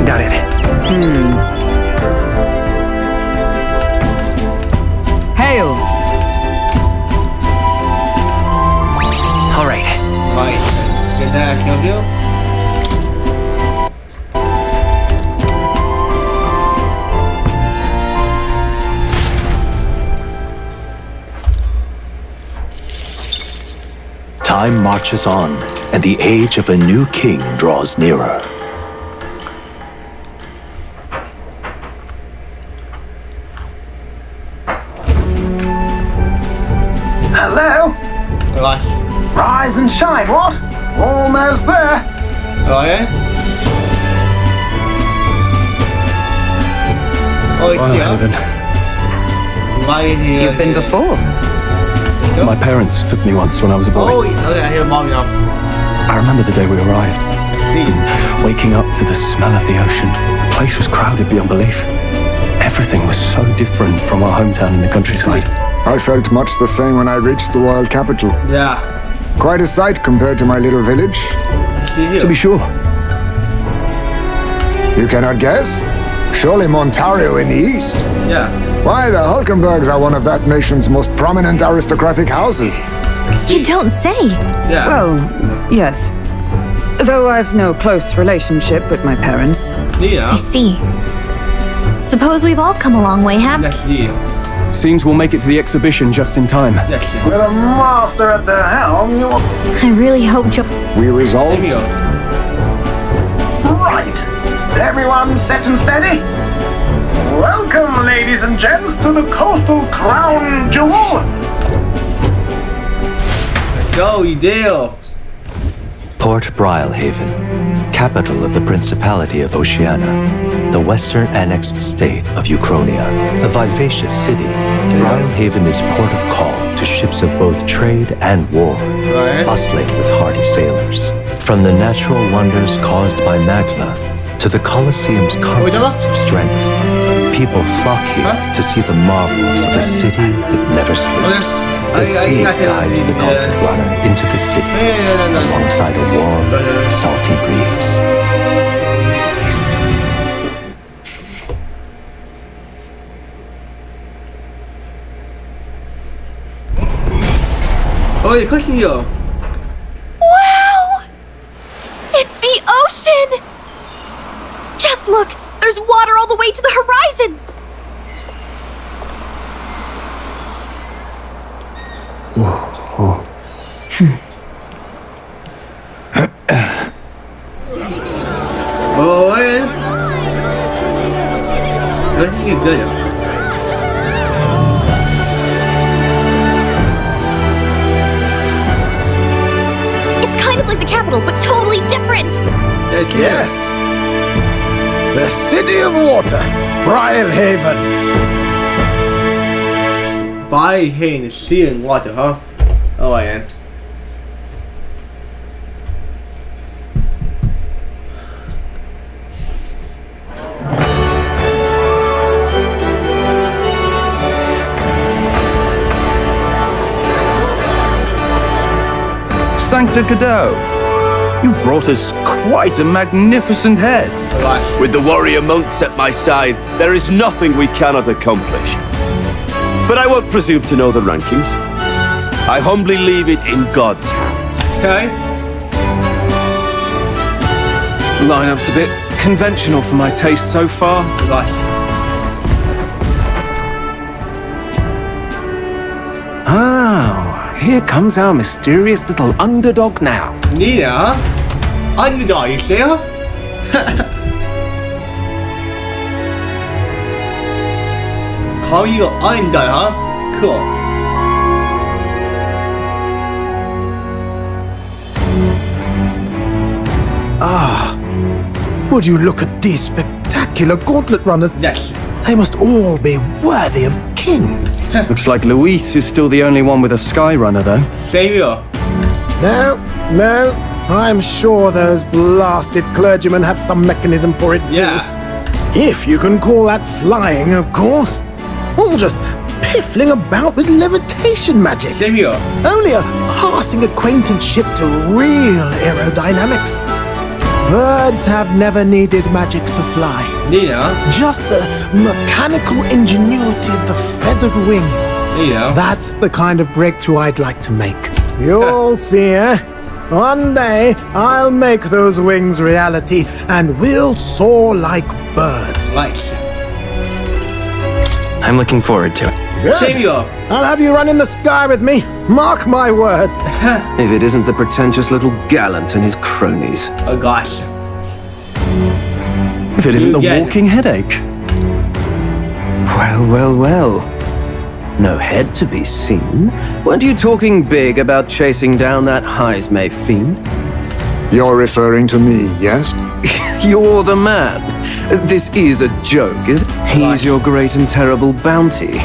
Got it. Hail. All right. Right. Is that a deal? Time marches on, and the age of a new king draws nearer. Hello? Rise and shine, what? Almost there. Oh, yeah? Oh, it's here. Heaven. You've been before. My parents took me once when I was a boy. Oh, okay, I hear mom now. I remember the day we arrived. I see. Waking up to the smell of the ocean. The place was crowded beyond belief. Everything was so different from our hometown in the countryside. I felt much the same when I reached the royal capital. Yeah. Quite a sight compared to my little village. To be sure. You cannot guess? Surely Montario in the east. Yeah. Why, the Hulkenbergs are one of that nation's most prominent aristocratic houses. You don't say. Yeah. Well, yes. Though I've no close relationship with my parents. Yeah. I see. Suppose we've all come a long way, haven't we? Seems we'll make it to the exhibition just in time. With a master at the helm, you... I really hope We resolved. Right. Everyone set and steady? Welcome, ladies and gents, to the Coastal Crown Jewel. Let's go, you deal. Port Brilehaven, capital of the Principality of Oceania, the western annexed state of Uchronia. A vivacious city, Brilehaven is port of call to ships of both trade and war, bustling with hardy sailors. From the natural wonders caused by Magla to the Colosseum's contests of strength, people flock here to see the marvels of a city that never sleeps. The sea guides the gauntlet runner into the city alongside a warm, salty breeze. Oh, 거기요. Wow! It's the ocean! Just look! There's water all the way to the horizon! Oh, well. Let's keep going. It's kind of like the capital, but totally different! Yes! The City of Water, Brilehaven. Brilehaven, sea and water, huh? Oh, I am. Sancta Cadeau, you've brought us quite a magnificent head. With the warrior monks at my side, there is nothing we cannot accomplish. But I won't presume to know the rankings. I humbly leave it in God's hands. Okay. Lineup's a bit conventional for my taste so far. Oh, here comes our mysterious little underdog now. Nina? Underdog, you see her? How you underdog, huh? Cool. Would you look at these spectacular gauntlet runners? Yes. They must all be worthy of kings. Looks like Luis is still the only one with a sky runner, though. Same here. No. I'm sure those blasted clergymen have some mechanism for it too. Yeah. If you can call that flying, of course. All just piffling about with levitation magic. Same here. Only a passing acquaintanceship to real aerodynamics. Birds have never needed magic to fly. Nina. Just the mechanical ingenuity of the feathered wing. Nina. That's the kind of breakthrough I'd like to make. You'll see, eh? One day, I'll make those wings reality, and we'll soar like birds. I'm looking forward to it. Good. Same here. I'll have you run in the sky with me. Mark my words. If it isn't the pretentious little gallant and his cronies. Oh gosh. If it isn't the walking headache. Well. No head to be seen. Weren't you talking big about chasing down that Heismay fiend? You're referring to me, yes? You're the man. This is a joke, is it? He's your great and terrible bounty.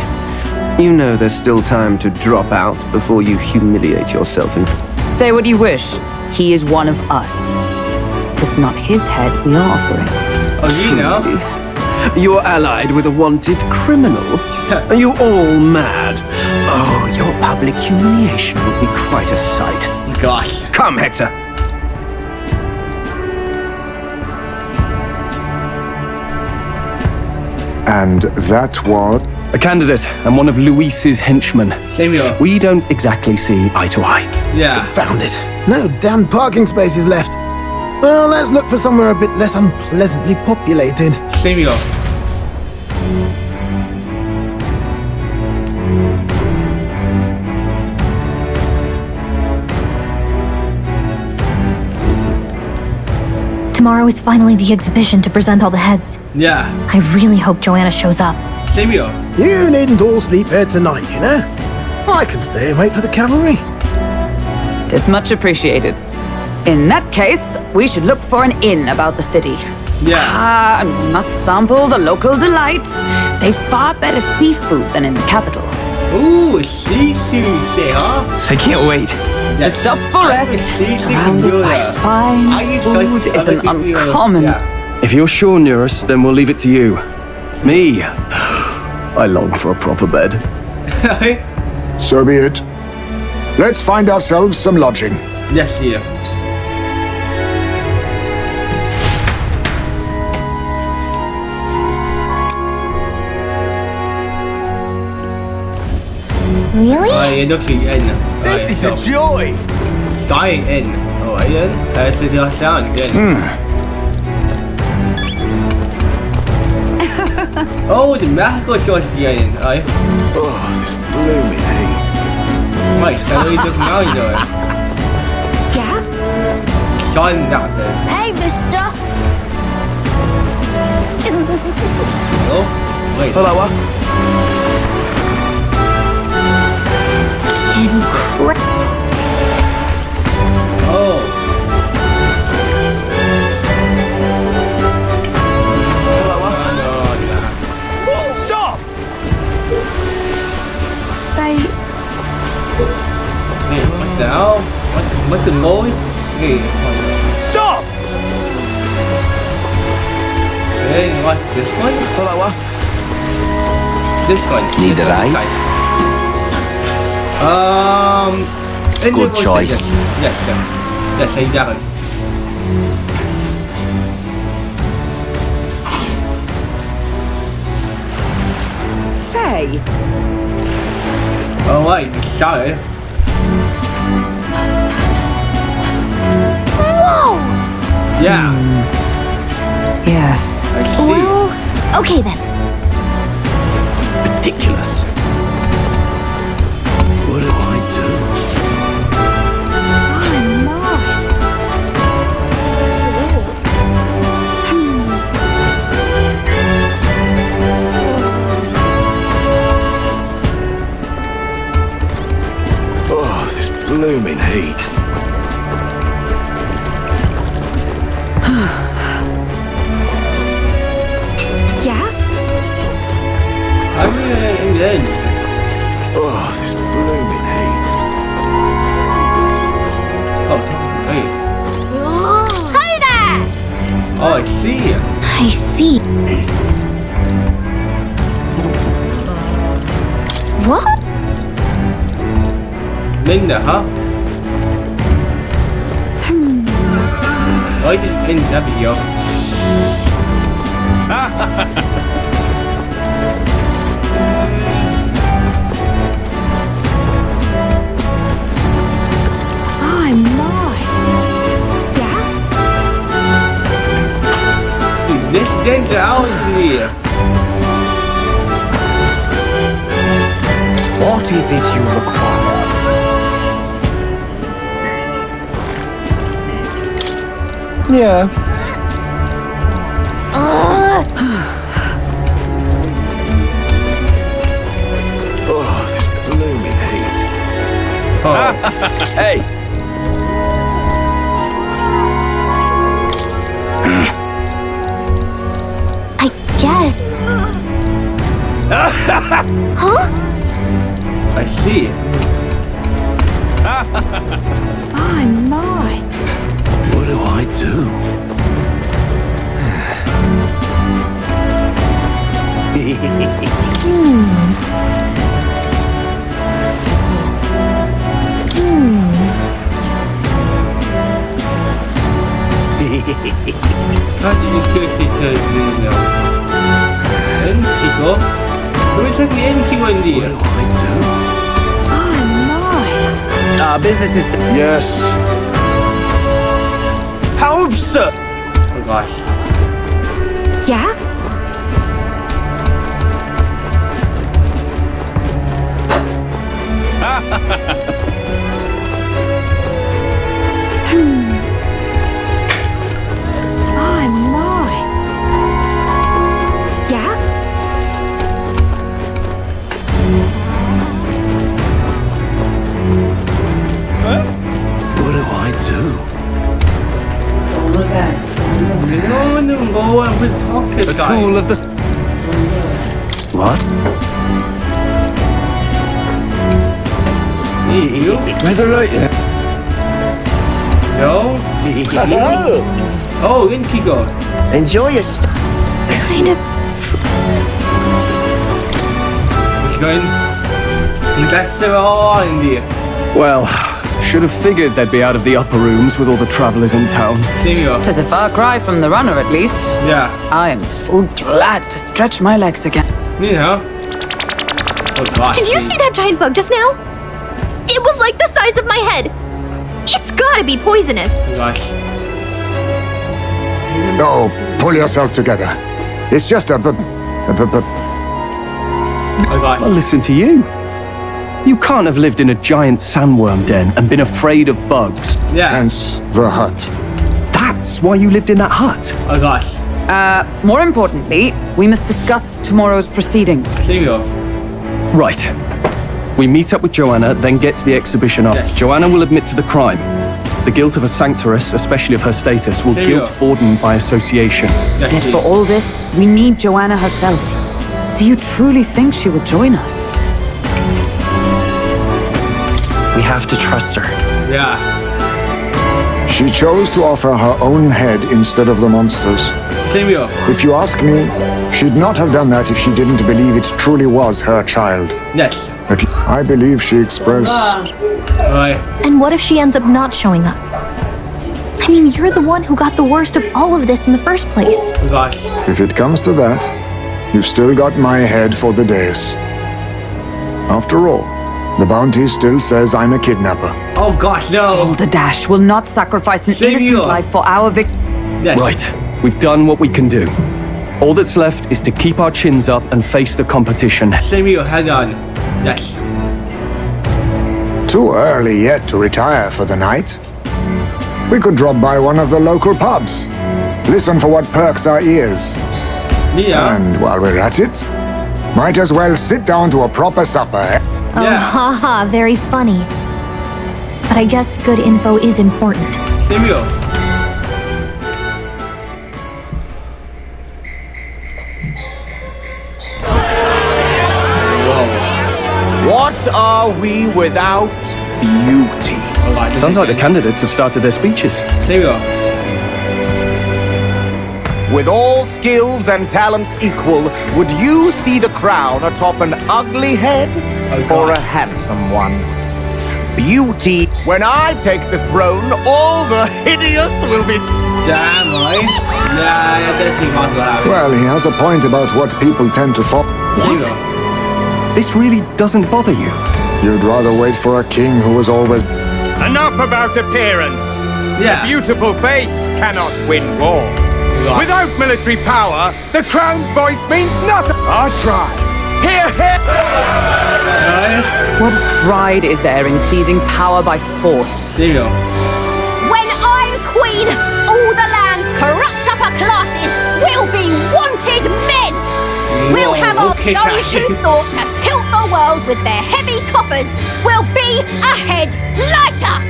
You know there's still time to drop out before you humiliate yourself in... Say what you wish. He is one of us. It's not his head we are offering. Oh, you know? You're allied with a wanted criminal. Are you all mad? Oh, your public humiliation will be quite a sight. Gosh. Come, Hector. And that was? A candidate and one of Luis's henchmen. Same here. We don't exactly see eye to eye. Yeah. Found it. No damn parking spaces left. Well, let's look for somewhere a bit less unpleasantly populated. Same here. Tomorrow is finally the exhibition to present all the heads. Yeah. I really hope Joanna shows up. Same here. You needn't all sleep here tonight, you know? I can stay and wait for the cavalry. Tis much appreciated. In that case, we should look for an inn about the city. Yeah. And we must sample the local delights. They've far better seafood than in the capital. Ooh, seafood, huh? I can't wait. To stop for rest, surrounded by fine food, is an uncommon. If you're sure, Nearest, then we'll leave it to you. Me, I long for a proper bed. So be it. Let's find ourselves some lodging. Yes, dear. Really? This is a joy! Dying in. Oh, ayan. Ito din sound din. Oh, the magical choice again. Oh, this blooming heat. Right, so we look now, though. Yeah? Sun that then. Hey, mister! Oh, wait. Hello, Incredible. Oh. Stop! Say, Hey, what the hell? What's the boy? Hey, Stop! hey, what? This one? Hello, This one. Need a ride? Good choice. Yes, sir. Yes, exactly. Say, Oh, wait, sorry. whoa! Yeah. yes. I see. Well, okay then. Ridiculous. What do I do? Oh, this blooming heat. Yeah? I'm in the end. Oh, this blooming heat. Oh, hey. Hi there! Oh, I see. I see. What? Linda, huh? Why did it end up here? I'm not. Yeah? Dude, this dent's out in here. What is it you require? Yeah. Oh, this blooming heat. Oh. Hey! I guess. Huh? I see. I'm not. What do I do? How did you kill it now? Chico? Who is the empty one there? What do I do? I'm not. Business is... Yes. How absurd! Oh gosh. Yeah? I'm not. Yeah? What do I do? cool of the... What? You? Weather right there. No? Oh, in Kigo. Enjoy your Kind of. What's going? That's all in there. Well, should have figured they'd be out of the upper rooms with all the travelers in town. There you go. 'Tis a far cry from the runner, at least. Yeah. I am full glad to stretch my legs again. You know. Oh gosh. Did you see that giant bug just now? It was like the size of my head. It's gotta be poisonous. Oh gosh. Oh, pull yourself together. It's just a Oh gosh. Well, listen to you. You can't have lived in a giant sandworm den and been afraid of bugs. Yeah. Hence the hut. That's why you lived in that hut. Oh gosh. More importantly, we must discuss tomorrow's proceedings. There you go. Right. We meet up with Joanna, then get to the exhibition after. Yes. Joanna will admit to the crime. The guilt of a sanctoress, especially of her status, will There you guilt go. Forden by association. Yes, Yet for all this, we need Joanna herself. Do you truly think she will join us? We have to trust her. Yeah. She chose to offer her own head instead of the monster's. There you go. If you ask me, she'd not have done that if she didn't believe it truly was her child. Yes. I believe she expressed... Right. And what if she ends up not showing up? I mean, you're the one who got the worst of all of this in the first place. Oh gosh. If it comes to that, you've still got my head for the days. After all, the bounty still says I'm a kidnapper. Oh gosh, no. The Dash will not sacrifice an Same innocent you. life for our victim. Yes. Right. We've done what we can do. All that's left is to keep our chins up and face the competition. Same you. Hang on. Yes. Too early yet to retire for the night. We could drop by one of the local pubs. Listen for what perks our ears. Yeah. And while we're at it, might as well sit down to a proper supper, eh? Oh, haha, very funny. But I guess good info is important. Same you. What are we without beauty? Sounds like the candidates have started their speeches. There you go. With all skills and talents equal, would you see the crown atop an ugly head or a handsome one? Beauty. When I take the throne, all the hideous will be... Damn, right? Yeah, I don't think I'll have it. Well, he has a point about what people tend to fall. There you go. This really doesn't bother you. You'd rather wait for a king who was always... Enough about appearance. Yeah. A beautiful face cannot win war. Right. Without military power, the crown's voice means nothing. I try. Hear, hear. Right. What pride is there in seizing power by force? There you go. When I'm queen, all the land's corrupt upper classes will be wanted men. We'll have our okay, those Cash. who thought to tilt the world with their heavy coffers will be a head lighter.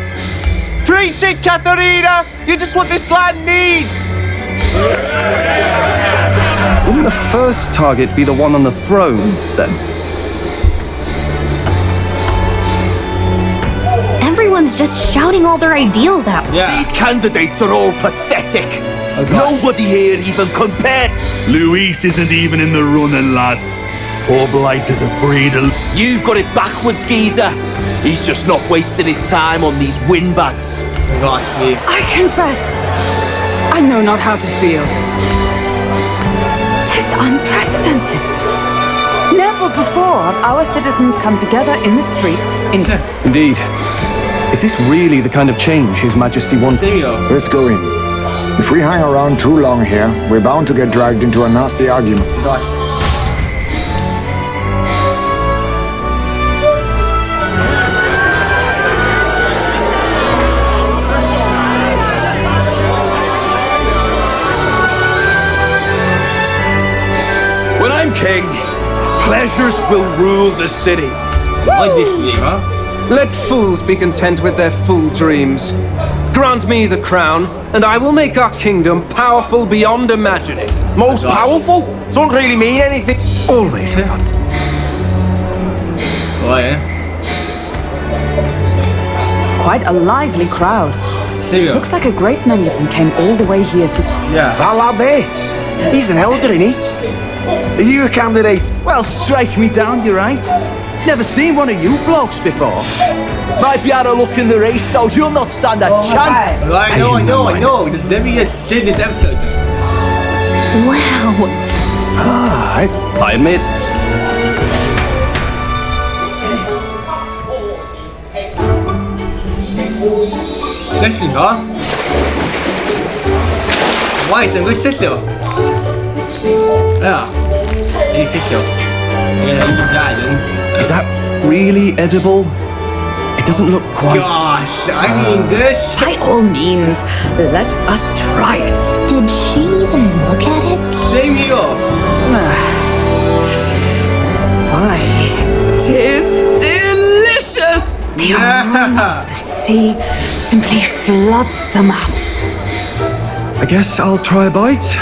Preach it, Katharina! You're just what this land needs! Wouldn't the first target be the one on the throne, then? Everyone's just shouting all their ideals out. Yeah. These candidates are all pathetic. Oh, God. Nobody here even compared. Luis isn't even in the running, lad. Poor Blight isn't free to... You've got it backwards, geezer. He's just not wasting his time on these windbags. Oh gosh, see. I confess, I know not how to feel. 'Tis unprecedented. Never before have our citizens come together in the street in... Indeed. Is this really the kind of change His Majesty wanted? There you go. Let's go in. If we hang around too long here, we're bound to get dragged into a nasty argument. Gosh. When I'm king, pleasures will rule the city. Like this, huh? Let fools be content with their fool dreams. Grant me the crown, and I will make our kingdom powerful beyond imagining. Most powerful? Doesn't really mean anything. Always have. Quite a lively crowd. Looks like a great many of them came all the way here to... Yeah. That lad there, he's an elder, isn't he? Are you a candidate? Well, strike me down, you're right. Never seen one of you blokes before. Might be had a look in the race, though. You'll not stand a chance. I know. Just let me just see this episode. Wow. I admit. Listen, huh? Why is it good sister? Yeah. Is that really edible? It doesn't look quite... Gosh, I mean this... By all means, let us try. Did she even look at it? Same here. Why, 'tis delicious! The aroma of the sea simply floods them up. I guess I'll try a bite.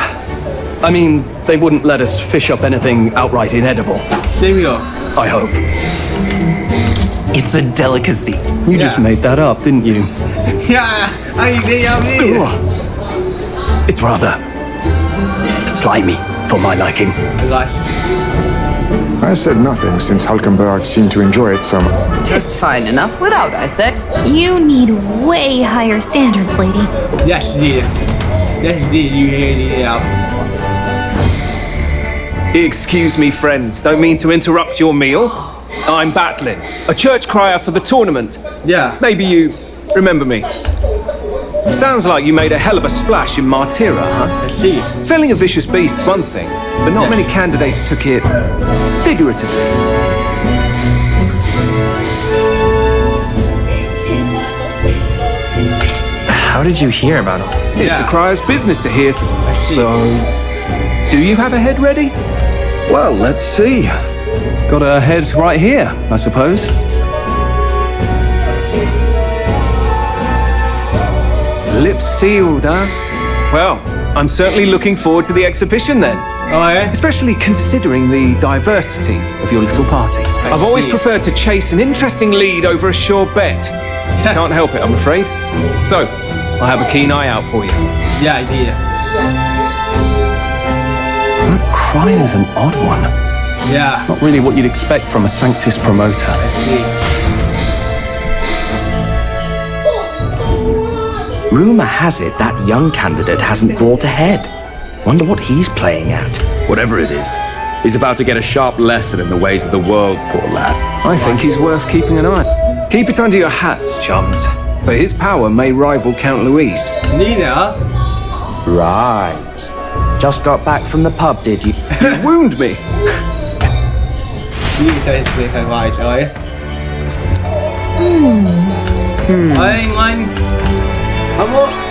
I mean, they wouldn't let us fish up anything outright inedible. Same here. I hope. It's a delicacy. You just made that up, didn't you? Yeah, I mean. It's rather slimy for my liking. I said nothing since Hulkenberg seemed to enjoy it so much. Tastes fine enough without, I say. You need way higher standards, lady. Yes, dear. Yes, dear. You hear it out. Excuse me, friends. Don't mean to interrupt your meal. I'm Batlin, a church crier for the tournament. Yeah. Maybe you remember me. Sounds like you made a hell of a splash in Martyra, huh? I see. Felling a vicious beast's one thing, but not many candidates took it figuratively. How did you hear about him? It's a crier's business to hear. So, do you have a head ready? Well, let's see. Got a head right here, I suppose. Lips sealed, huh? Well, I'm certainly looking forward to the exhibition then. Oh, yeah? Especially considering the diversity of your little party. I've always preferred to chase an interesting lead over a sure bet. Can't help it, I'm afraid. So, I'll have a keen eye out for you. Yeah, I did. That crier's an odd one. Yeah. Not really what you'd expect from a Sanctus promoter. Rumour has it that young candidate hasn't brought ahead. Wonder what he's playing at. Whatever it is, he's about to get a sharp lesson in the ways of the world, poor lad. I think he's worth keeping an eye on. Keep it under your hats, chums. But his power may rival Count Louis. Nina? Right. Just got back from the pub, did you? You wound me. You say it's like a right, are you?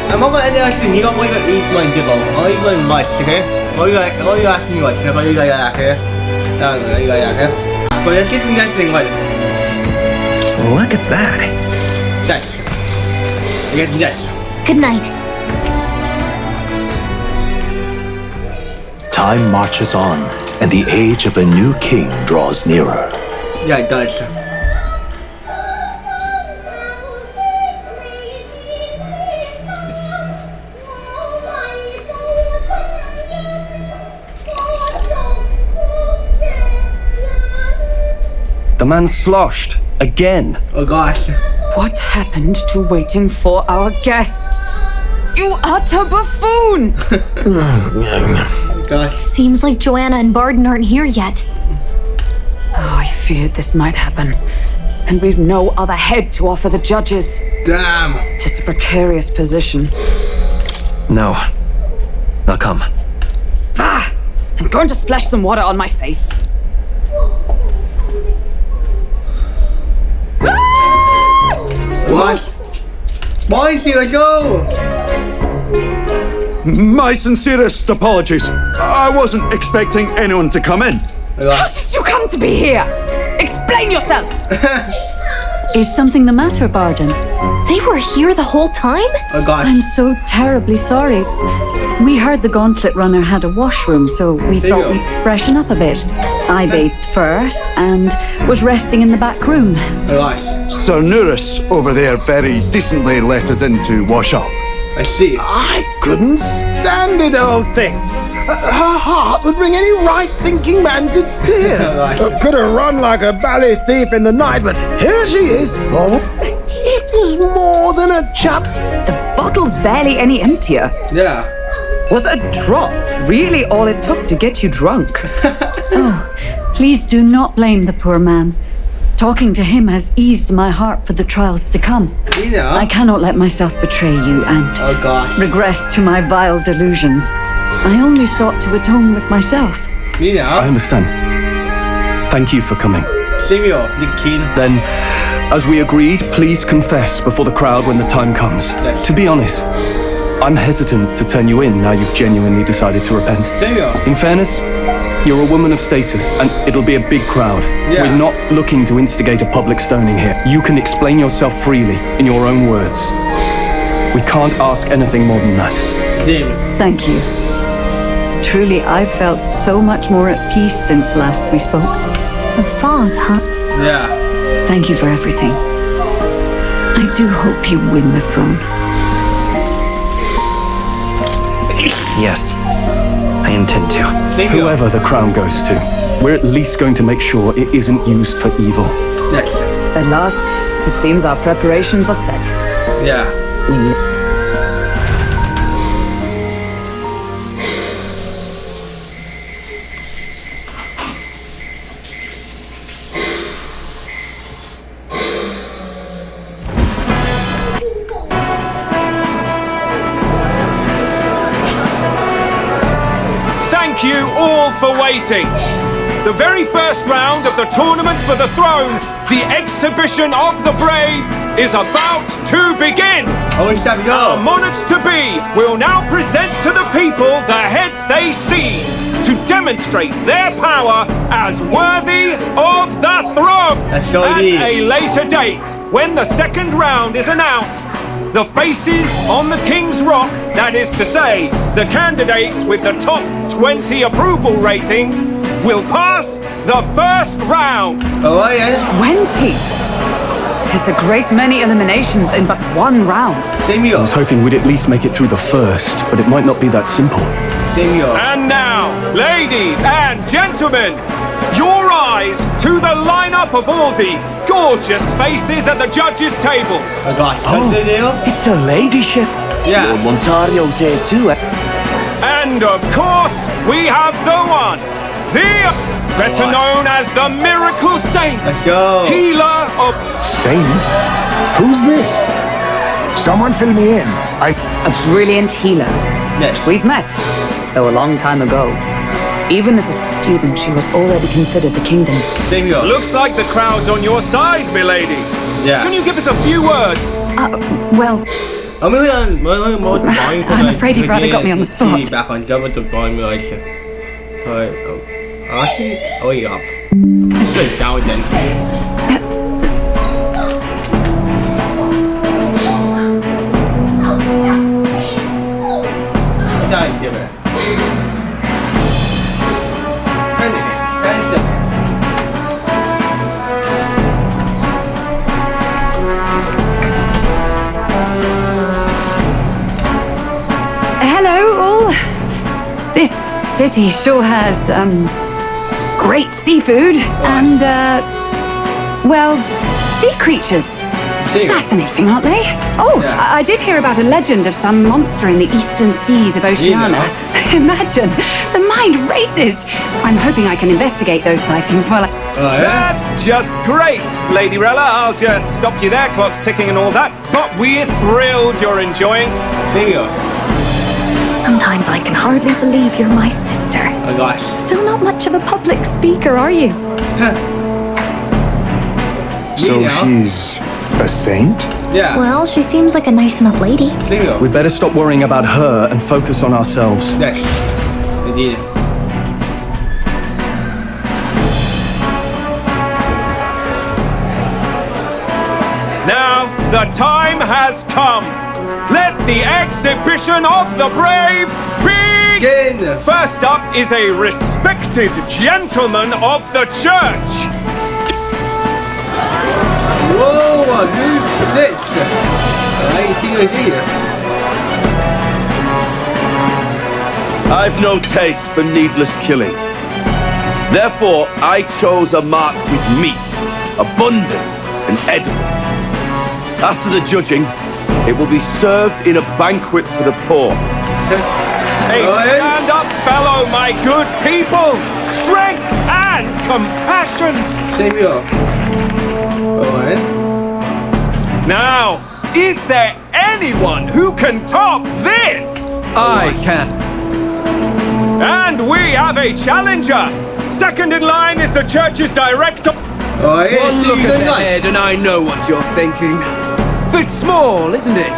I'm not gonna ask you, I'm going to eat my dibble. I'm going to much, okay? All you ask me was, but you got that, okay? You got that, okay? But let's get some next thing right. Look at that. Yes. Yes. Good night. Time marches on, and the age of a new king draws nearer. Yeah, it does. The man's sloshed. Again. Oh gosh. What happened to waiting for our guests? You utter buffoon! Gosh. Seems like Joanna and Barden aren't here yet. Oh, I feared this might happen. And we've no other head to offer the judges. Damn. Tis a precarious position. No. I'll come. Ah! I'm going to splash some water on my face. What? Why is he a go? My sincerest apologies. I wasn't expecting anyone to come in. How did you come to be here? Explain yourself! Is something the matter, Barden? They were here the whole time? Oh gosh. I'm so terribly sorry. We heard the Gauntlet Runner had a washroom, so we thought we'd freshen up a bit. I bathed first and was resting in the back room. Oh gosh. Sir Nuris over there very decently let us in to wash up. I see. I couldn't stand it, old thing. Her heart would bring any right-thinking man to tears. Could have run like a bally thief in the night, but here she is. Oh, it was more than a chap. The bottle's barely any emptier. Yeah. Was a drop really all it took to get you drunk? Oh, please do not blame the poor man. Talking to him has eased my heart for the trials to come. I cannot let myself betray you and regress to my vile delusions. I only sought to atone with myself. I understand. Thank you for coming. Then, as we agreed, please confess before the crowd when the time comes. To be honest, I'm hesitant to turn you in now you've genuinely decided to repent. In fairness, you're a woman of status, and it'll be a big crowd. We're not looking to instigate a public stoning here. You can explain yourself freely, in your own words. We can't ask anything more than that. Thank you. Truly, I've felt so much more at peace since last we spoke. The fog, huh? Yeah. Thank you for everything. I do hope you win the throne. Yes, I intend to. Whoever the crown goes to, we're at least going to make sure it isn't used for evil. At last, it seems our preparations are set. Yeah. Thank you all for waiting. The very first round of the tournament for the throne, the exhibition of the brave, is about to begin. Our monarchs-to-be will now present to the people the heads they seized to demonstrate their power as worthy of the throne. At a later date, when the second round is announced, the faces on the King's Rock, that is to say, the candidates with the top 20 approval ratings, will pass the first round. 20? 'Tis a great many eliminations in but one round. I was hoping we'd at least make it through the first, but it might not be that simple. And now, ladies and gentlemen, your eyes to the lineup of all the gorgeous faces at the judges' table. It's a ladyship. Yeah. Lord Montario's here too, And of course, we have the one, the better known as the Miracle Saint. Let's go. Healer of... Saint? Who's this? Someone fill me in. A brilliant healer. Yes. We've met, though a long time ago. Even as a student, she was already considered the kingdom's... Looks like the crowd's on your side, milady. Yeah. Can you give us a few words? Well... I'm afraid you've rather got me on the spot. Back on double to blind relation. Alright, oh yeah. Good down then. This city sure has, great seafood and, well, sea creatures. Fascinating, aren't they? Oh, yeah. I did hear about a legend of some monster in the eastern seas of Oceania. Imagine, the mind races. I'm hoping I can investigate those sightings while I... That's just great, Lady Rella. I'll just stop you there, clock's ticking and all that. But we're thrilled you're enjoying. Sometimes I can hardly believe you're my sister. Oh gosh. Still not much of a public speaker, are you? So she's a saint? Yeah. Well, she seems like a nice enough lady. We better stop worrying about her and focus on ourselves. Yes. Indeed. the time has come. Let the exhibition of the brave begin. First up is a respected gentleman of the church. Whoa, who's this? I've no taste for needless killing. Therefore, I chose a mark with meat, abundant and edible. After the judging, it will be served in a banquet for the poor. A stand-up fellow, my good people! Strength and compassion! Same here. Now, is there anyone who can top this? I can. And we have a challenger! Second in line is the church's director. One look at the head and I know what you're thinking. Bit small, isn't it?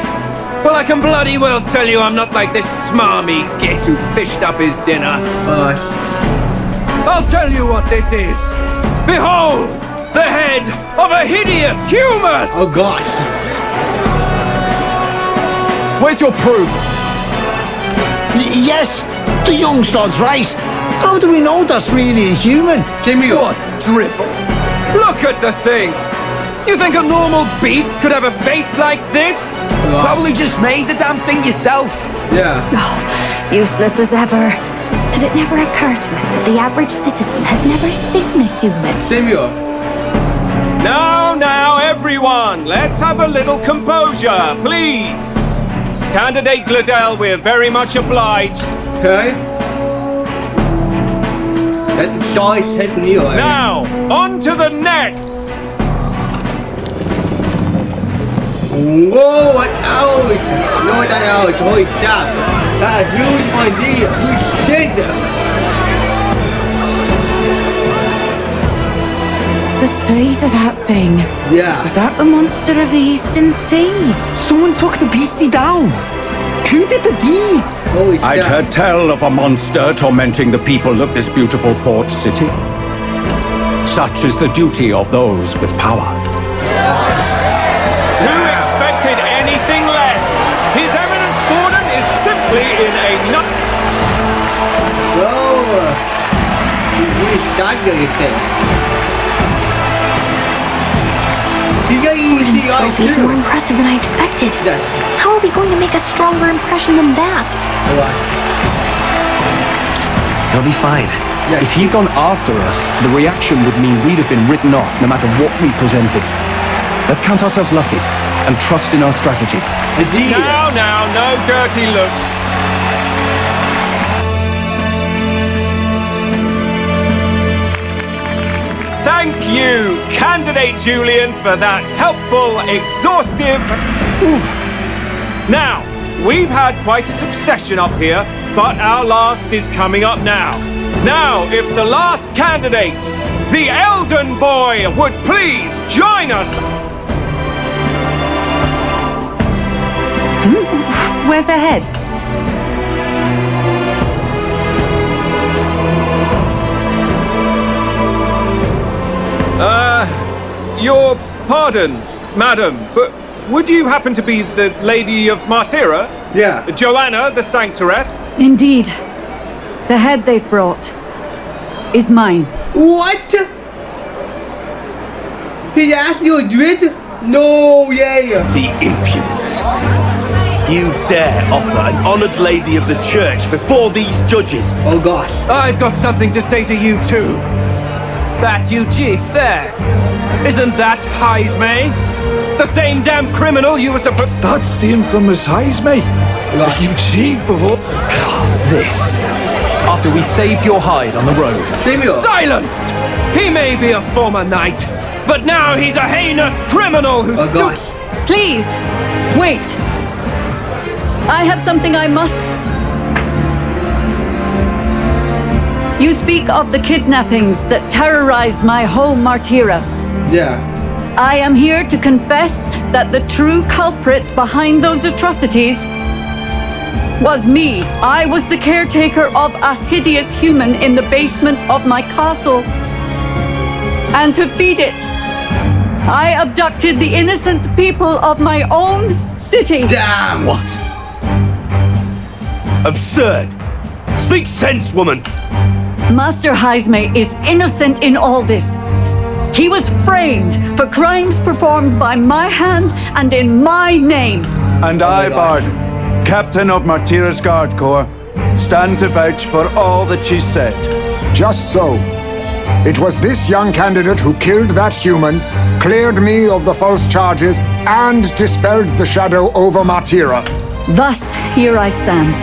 Well, I can bloody well tell you I'm not like this smarmy git who fished up his dinner. I'll tell you what this is. Behold, the head of a hideous human! Oh gosh. Where's your proof? Yes, the young sod's right. How do we know that's really a human? What drivel? Look at the thing! You think a normal beast could have a face like this? Probably just made the damn thing yourself. Yeah. Oh, useless as ever. Did it never occur to him that the average citizen has never seen a human? Same here. Now, everyone, let's have a little composure, please. Candidate Gladell, we're very much obliged. Okay. That's the choice head from you. Now, on to the neck. Whoa, what else? You know what that else? Holy crap. That's a huge idea. Holy shit. The size of that thing. Yeah. Is that the monster of the Eastern Sea? Someone took the beastie down. Who did the deed? I'd heard tell of a monster tormenting the people of this beautiful port city. Such is the duty of those with power. Who expected anything less? His Eminence Borden is simply in a nut. Whoa. He's shotgun, you think? Borden's trophy is more impressive than I expected. Yes. How are we going to make a stronger impression than that? He'll be fine. Yes. If he'd gone after us, the reaction would mean we'd have been written off no matter what we presented. Let's count ourselves lucky and trust in our strategy. Indeed. Now, no dirty looks. Thank you, Candidate Julian, for that helpful, exhaustive... Now, we've had quite a succession up here, but our last is coming up now. Now, if the last candidate, the Elden Boy, would please join us. Where's their head? Your pardon, madam, but would you happen to be the Lady of Martira? Yeah. Joanna, the Sanctorette? Indeed. The head they've brought is mine. What? He asked you to do it? No way. The impudence. You dare offer an honoured lady of the church before these judges? Oh gosh. I've got something to say to you too. That you chief there. Isn't that Heismay? The same damn criminal you were supposed... That's the infamous Heismay. You chief of all... This. After we saved your hide on the road. Silence! He may be a former knight, but now he's a heinous criminal who Please, wait. I have something I must... You speak of the kidnappings that terrorized my home, Martira. Yeah. I am here to confess that the true culprit behind those atrocities was me. I was the caretaker of a hideous human in the basement of my castle. And to feed it, I abducted the innocent people of my own city. Damn! What? Absurd! Speak sense, woman! Master Heisme is innocent in all this. He was framed for crimes performed by my hand and in my name. And I, Bard, Captain of Martira's Guard Corps, stand to vouch for all that she said. Just so. It was this young candidate who killed that human, cleared me of the false charges, and dispelled the shadow over Martira. Thus, here I stand.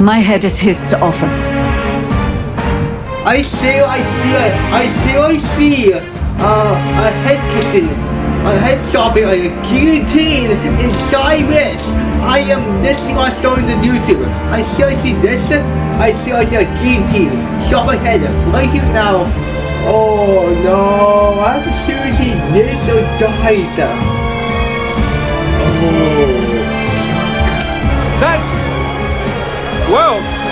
My head is his to offer. I see a head kissing, a head chopping, a guillotine inside this. I am listening on showing the YouTube. I see this. I see a guillotine, chop my head right here now. Oh no, I have to seriously this or dies.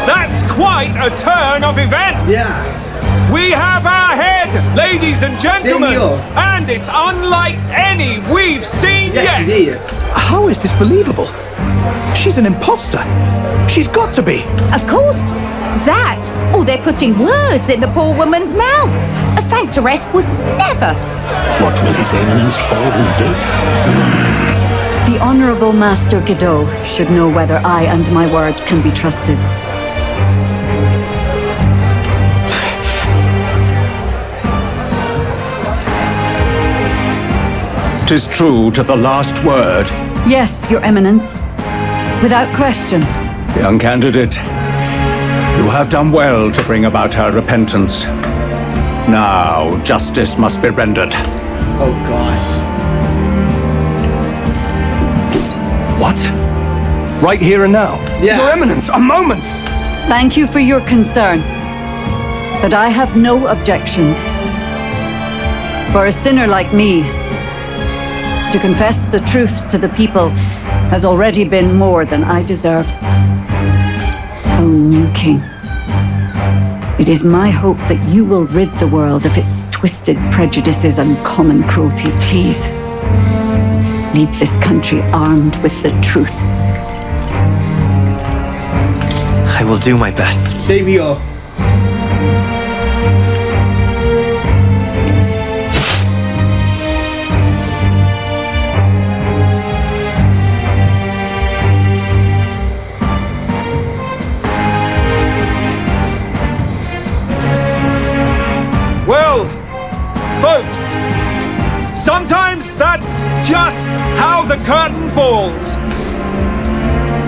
That's quite a turn of events. Yeah. We have our head, ladies and gentlemen, and it's unlike any we've seen yet. How is this believable? She's an imposter. She's got to be. Of course. That, or they're putting words in the poor woman's mouth. A sanctoress would never. What will His Eminence Falden do? The Honourable Master Godot should know whether I and my words can be trusted. 'Tis true to the last word. Yes, Your Eminence. Without question. Young candidate, you have done well to bring about her repentance. Now, justice must be rendered. Oh gosh. What? Right here and now? Yeah. Your Eminence, a moment! Thank you for your concern. But I have no objections. For a sinner like me, to confess the truth to the people has already been more than I deserve. O new king, it is my hope that you will rid the world of its twisted prejudices and common cruelty. Please, lead this country armed with the truth. I will do my best. Savior. Well, folks, sometimes that's just how the curtain falls.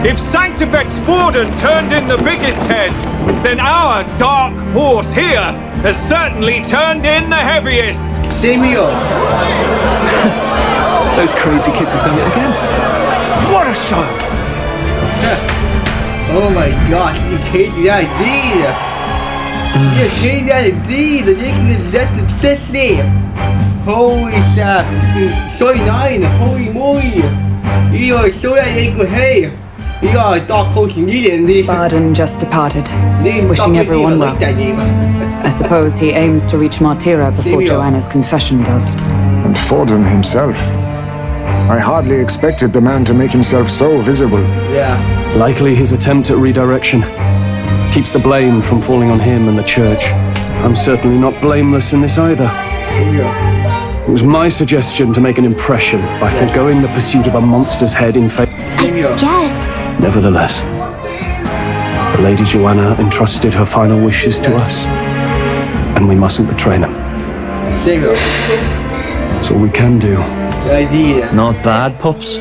If Sanctifex Forden turned in the biggest head, then our dark horse here has certainly turned in the heaviest. Savior. Those crazy kids have done it again. What a show! Oh my gosh, you crazy idea. You crazy idea. They're making it less than 60. Holy crap. 39. Holy moly. You are so hey. You are a dark horse indeed. Barden just departed, wishing everyone well. I suppose he aims to reach Martira before Joanna's confession does. And Forden himself. I hardly expected the man to make himself so visible. Yeah. Likely his attempt at redirection keeps the blame from falling on him and the church. I'm certainly not blameless in this either. It was my suggestion to make an impression by foregoing the pursuit of a monster's head in favor. Yes. Nevertheless, the Lady Joanna entrusted her final wishes to us, and we mustn't betray them. That's all we can do. Not bad, pups.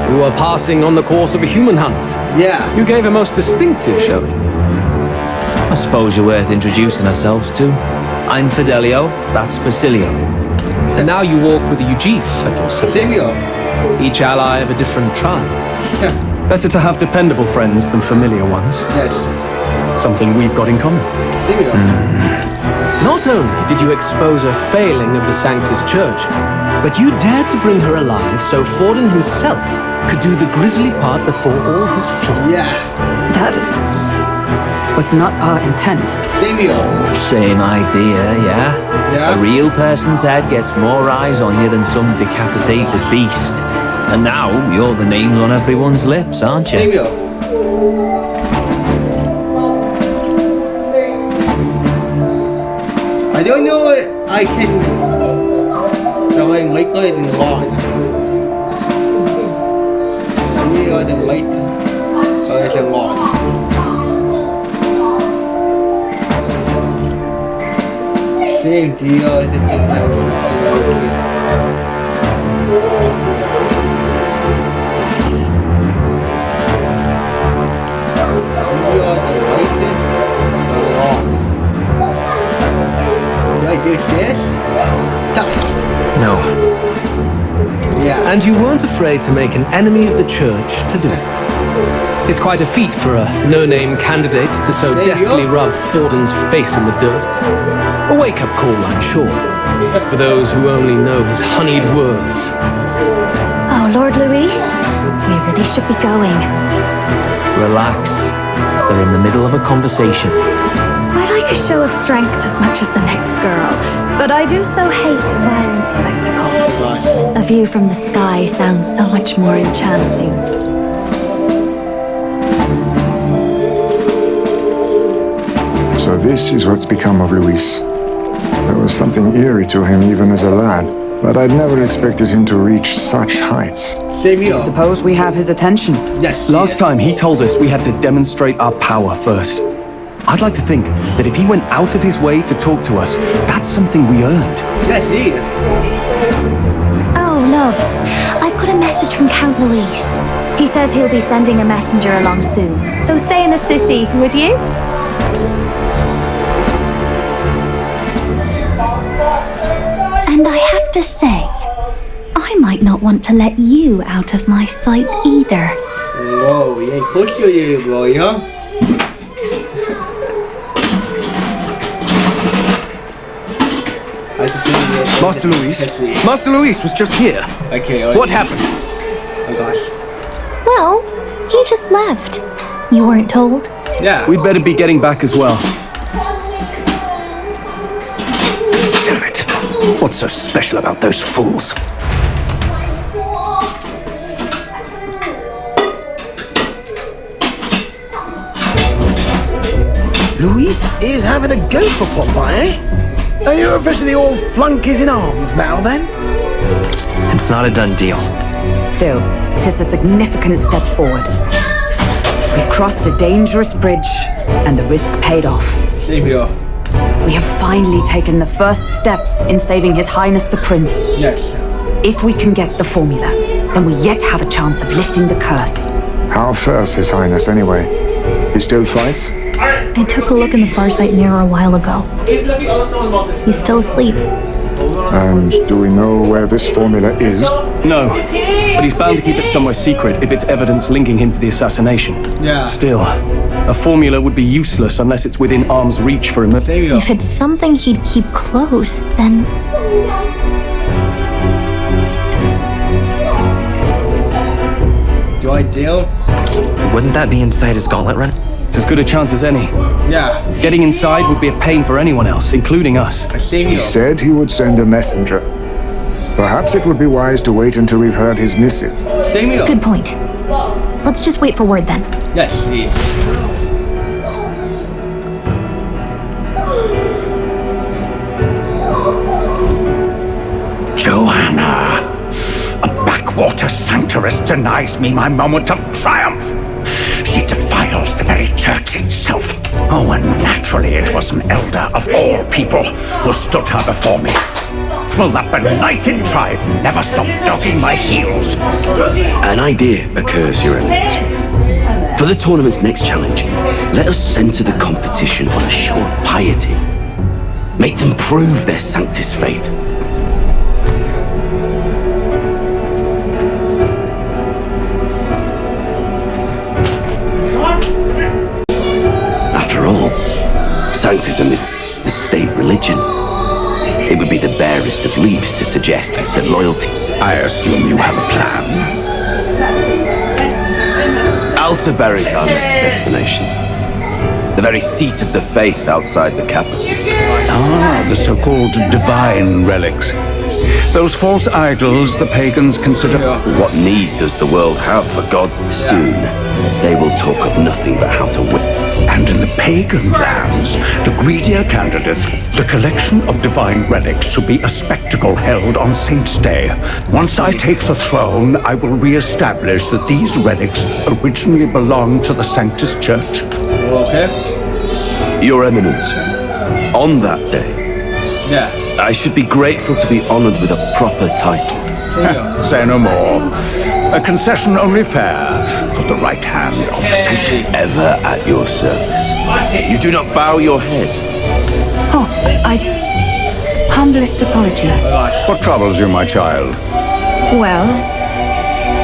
We were passing on the course of a human hunt. Yeah. You gave a most distinctive showing. I suppose you're worth introducing ourselves to. I'm Fidelio, that's Basilio. And now you walk with a Ujif at your side. Each ally of a different tribe. Better to have dependable friends than familiar ones. Yes. Something we've got in common. Not only did you expose a failing of the Sanctus Church, but you dared to bring her alive so Forden himself could do the grisly part before all his flock. Yeah. was not our intent. Same idea, yeah? A real person's head gets more eyes on you than some decapitated beast. And now you're the names on everyone's lips, aren't you? I don't know what I can... So I'm like it in line. I need all the light. So it's in line. Same deal as the Do I do this? No. Yeah. And you weren't afraid to make an enemy of the church to do it. It's quite a feat for a no-name candidate to so deftly rub Thornton's face in the dirt. A wake-up call, I'm sure, for those who only know his honeyed words. Oh, Lord Louise, we really should be going. Relax. They're in the middle of a conversation. I like a show of strength as much as the next girl, but I do so hate violent spectacles. A view from the sky sounds so much more enchanting. So this is what's become of Luis. There was something eerie to him even as a lad, but I'd never expected him to reach such heights. I suppose we have his attention. Yes. Last time he told us we had to demonstrate our power first. I'd like to think that if he went out of his way to talk to us, that's something we earned. Yes, he. Oh, loves, I've got a message from Count Luis. He says he'll be sending a messenger along soon, so stay in the city, would you? And I have to say, I might not want to let you out of my sight either. Whoa, you ain't push you, boy, huh? Master Luis was just here. Okay. What happened? Oh gosh. Well, he just left. You weren't told? Yeah. We'd better be getting back as well. Damn it. What's so special about those fools? Luis is having a go for Popeye, eh? Are you officially all flunkies in arms now, then? It's not a done deal. Still, it is a significant step forward. We've crossed a dangerous bridge, and the risk paid off. Same here. We have finally taken the first step in saving His Highness the Prince. Yes. If we can get the formula, then we yet have a chance of lifting the curse. How fares His Highness, anyway? He still fights? I took a look in the Farsight mirror a while ago. He's still asleep. And do we know where this formula is? No, but he's bound to keep it somewhere secret if it's evidence linking him to the assassination. Yeah. Still, a formula would be useless unless it's within arm's reach for him. If it's something he'd keep close, then... Do I deal? Wouldn't that be inside his gauntlet run? It's as good a chance as any. Yeah. Getting inside would be a pain for anyone else, including us. He said he would send a messenger. Perhaps it would be wise to wait until we've heard his missive. Good point. Let's just wait for word then. Yes, he. Joanna! A backwater sanctuarist denies me my moment of triumph! She defiles the very church itself. Oh, and naturally it was an elder of all people who stood her before me. Will that benighted tribe never stop dogging my heels? An idea occurs, Your Eminence. For the tournament's next challenge, let us centre the competition on a show of piety. Make them prove their Sanctus faith. After all, Sanctism is the state religion. It would be the barest of leaps to suggest that loyalty... I assume you have a plan? Alterbury's our next destination. the very seat of the faith outside the capital. Ah, the so-called divine relics. Those false idols the pagans consider... What need does the world have for God? Soon, they will talk of nothing but how to win. And in the pagan lands, the greedier candidates, the collection of divine relics should be a spectacle held on Saint's Day. Once I take the throne, I will re-establish that these relics originally belonged to the Sanctus Church. Okay. Your Eminence, on that day, I should be grateful to be honored with a proper title. Say no more. A concession only fair for the right hand of the Saint. Ever at your service. You do not bow your head. Oh, humblest apologies. What troubles you, my child? Well,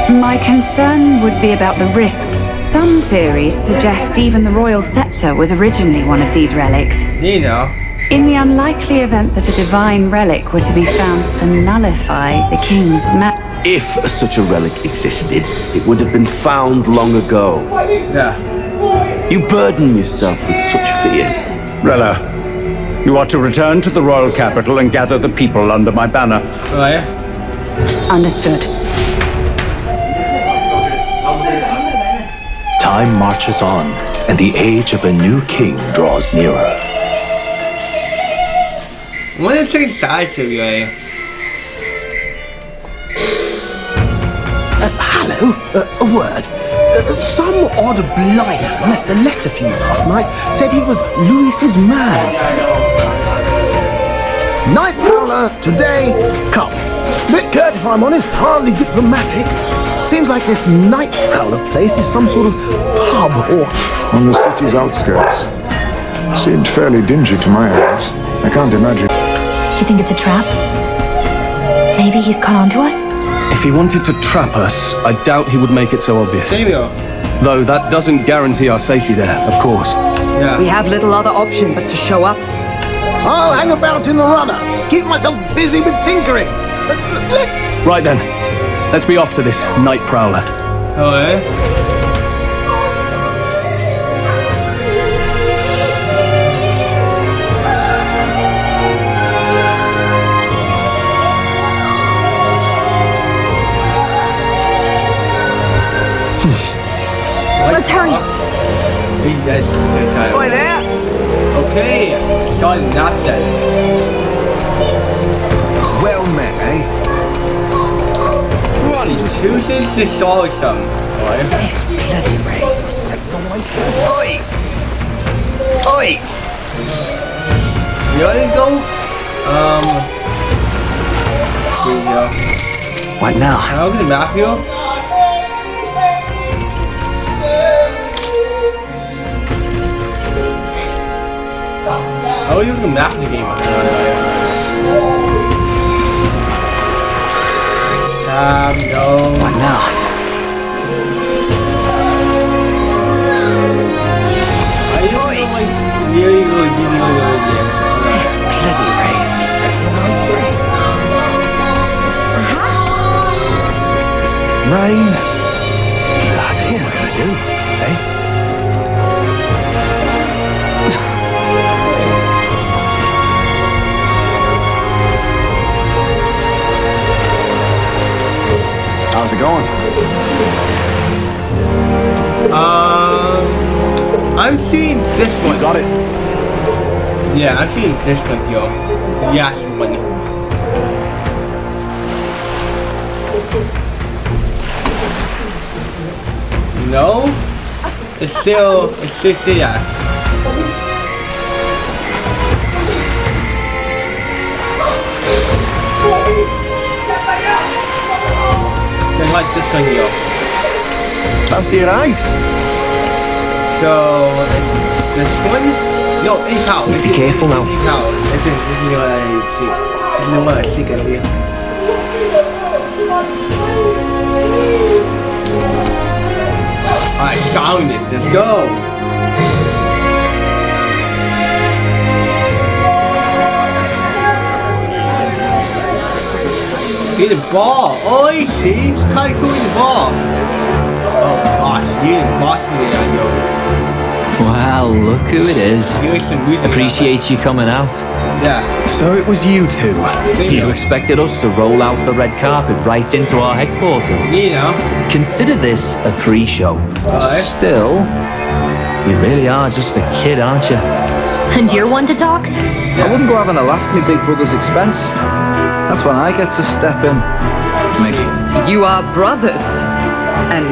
my concern would be about the risks. Some theories suggest even the royal scepter was originally one of these relics. You know. In the unlikely event that a divine relic were to be found to nullify the king's If such a relic existed, it would have been found long ago. Yeah. You burden yourself with such fear. Rella, you are to return to the royal capital and gather the people under my banner. Oh, yeah? Understood. Time marches on, and the age of a new king draws nearer. What is the size of you, eh? Hello? A word. Some odd blighter left a letter for you last night. Said he was Louis's man. Night Prowler, today, come. Bit curt if I'm honest, hardly diplomatic. Seems like this Night Prowler place is some sort of pub or... On the city's outskirts. Seemed fairly dingy to my eyes. I can't imagine. You think it's a trap? Maybe he's caught on to us? If he wanted to trap us, I doubt he would make it so obvious. There we go. Though that doesn't guarantee our safety there, of course. Yeah. We have little other option but to show up. I'll hang about in the runner. Keep myself busy with tinkering. Right then. Let's be off to this Night Prowler. Oh, eh? Let's hurry. Boy, there. Okay, done that then. Well met, eh? Ronnie chooses to solve some. This bloody rain. Oi! Oi! You wanna go? Here we go. What now? How is the map here? How are you the map in the game? No. What now? I don't know, like, here you go, again. This bloody rain. Rain? Bloody, what am I gonna do? Eh? How's it going? I'm seeing this one. You got it? Yeah, I'm seeing this one, yo. Yes, one. No? It's still yeah. I like this one, yo. Fancy a ride? So, this one? Yo, it's out. Let's be careful now. It's out. It's what I see can be. I found it. Let's go. Get a ball. Oh, I see. It's kind of cool in the ball. Oh gosh, you didn't boss me there, yo. Well, look who it is. Appreciate you coming out. Yeah. So it was you two. You expected us to roll out the red carpet right into our headquarters. Consider this a pre-show. Still, you really are just a kid, aren't you? And you're one to talk? I wouldn't go having a laugh at me big brother's expense. That's when I get to step in. You are brothers. And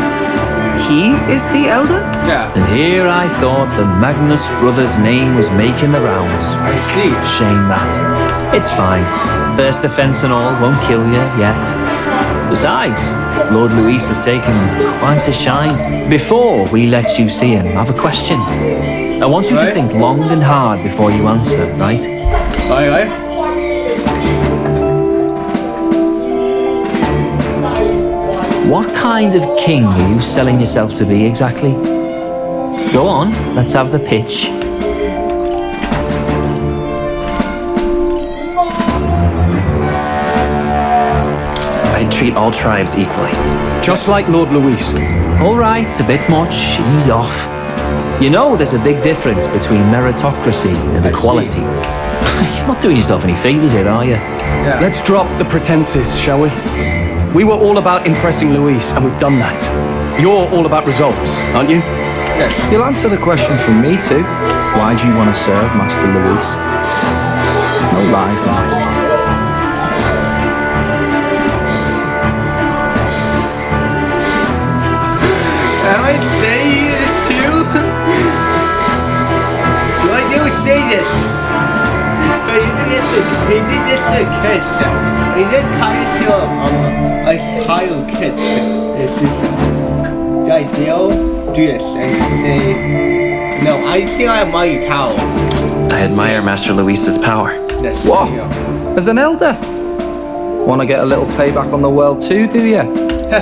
he is the elder? Yeah. And here I thought the Magnus brothers' name was making the rounds. I see. Shame that. It's fine. First offence and all won't kill you yet. Besides, Lord Luis has taken quite a shine. Before we let you see him, I have a question. I want you to think long and hard before you answer, right? Aye. What kind of king are you selling yourself to be exactly? Go on, let's have the pitch. I'd treat all tribes equally. Just like Lord Luis. All right, a bit much. Ease off. You know there's a big difference between meritocracy and equality. You're not doing yourself any favours here, are you? Yeah. Let's drop the pretenses, shall we? We were all about impressing Luis, and we've done that. You're all about results, aren't you? Yes. You'll answer the question from me too. Why do you want to serve Master Luis? No lies, lads. Am I saying this too? Do I do say this? But he did this to kids. He did kind of feel a child kids. This is the ideal. Do this and say, no, I think I admire cow. I admire Master Luis's power. That's What? As an elder? Want to get a little payback on the world too, do you?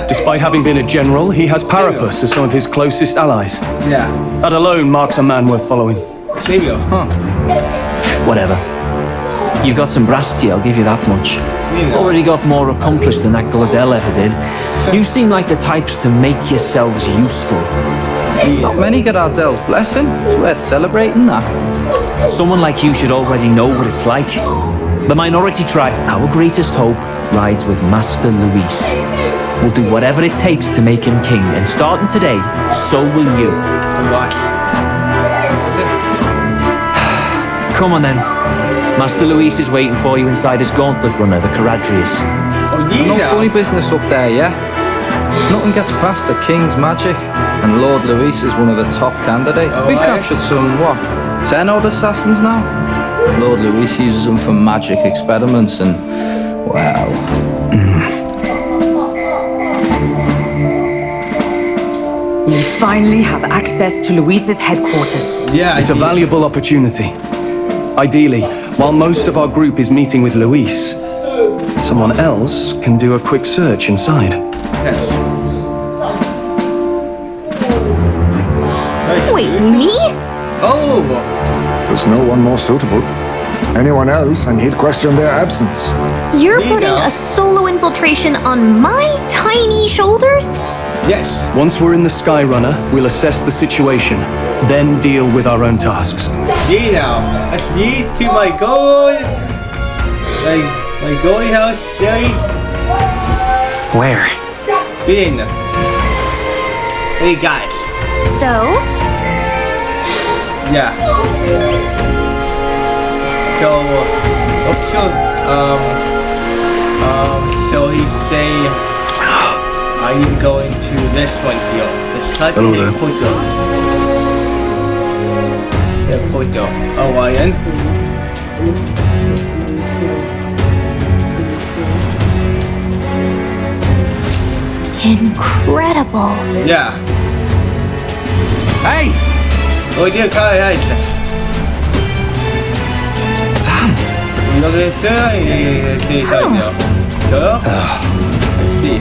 Despite having been a general, he has Parapus as some of his closest allies. Yeah. That alone marks a man worth following. Whatever. You got some brass tea, I'll give you that much. Already got more accomplished than that Gladell ever did. You seem like the types to make yourselves useful. Not many get Ardell's blessing. It's worth celebrating that. Someone like you should already know what it's like. The minority tribe, our greatest hope, rides with Master Luis. We'll do whatever it takes to make him king, and starting today, so will you. Come on then. Master Luis is waiting for you inside his gauntlet runner, the Caradrius. No funny business up there, yeah? Nothing gets past the king's magic, and Lord Luis is one of the top candidates. We've captured some, 10 odd assassins now? Lord Luis uses them for magic experiments and, well... You finally have access to Luis's headquarters. Yeah, it's a valuable opportunity. Ideally, while most of our group is meeting with Luis, someone else can do a quick search inside. Wait, me? Oh! There's no one more suitable. Anyone else, and he'd question their absence. You're putting a solo infiltration on my tiny shoulders? Yes. Once we're in the Skyrunner, we'll assess the situation, then deal with our own tasks. Yeah, now. Let's lead to my goal. My goal house, Sherry. Where? In. Hey, guys. So? Yeah. So he say I need to go into this one here. This type of Porto. Yeah, Porto. Hawaiian. Incredible. Yeah. Hey! Oh, dear, guys. Sam! See.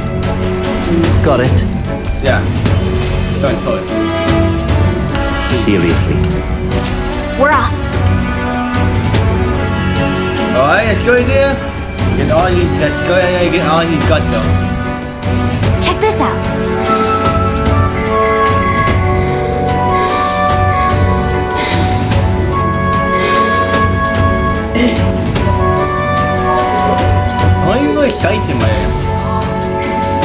Got it. Yeah. Don't call it. Seriously. We're off. Alright, let's go in there. Let's go and get all he's got though. Check this out. exciting, man.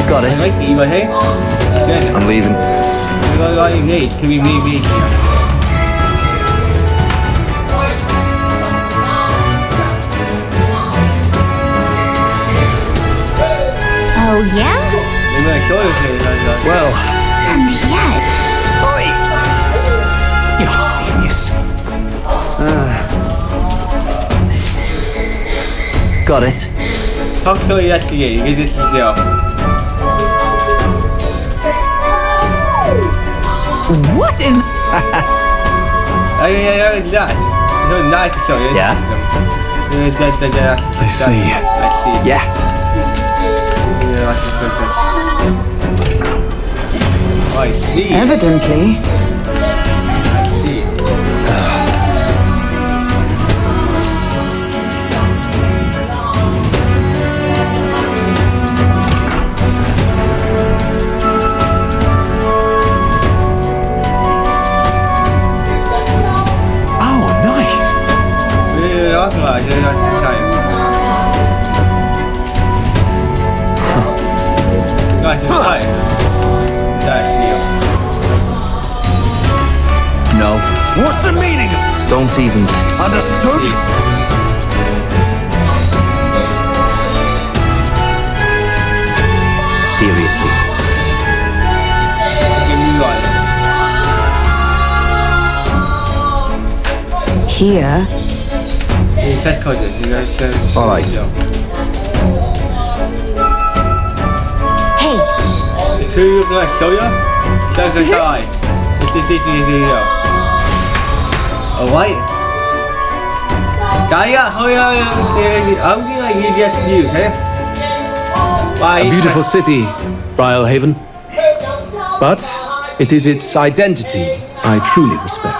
Got it. I like the evil here. Yeah. I'm leaving. I got all you need. Can we meet? Oh, yeah? Well, And yet... Oi! You're not serious. Got it. How can you actually get this deal? What in... Yeah, that. It's nice to show you. Yeah? I see. Yeah. I see. Evidently. I see. Oh, nice. Yeah, that's right. Nice, right. No. What's the meaning of... Don't even... Understood? Seriously. Here. All right. Hey, Who you gonna show you? That's the guy. This is alright. Gaia, how do I get you, A beautiful city, Brialhaven. But it is its identity I truly respect.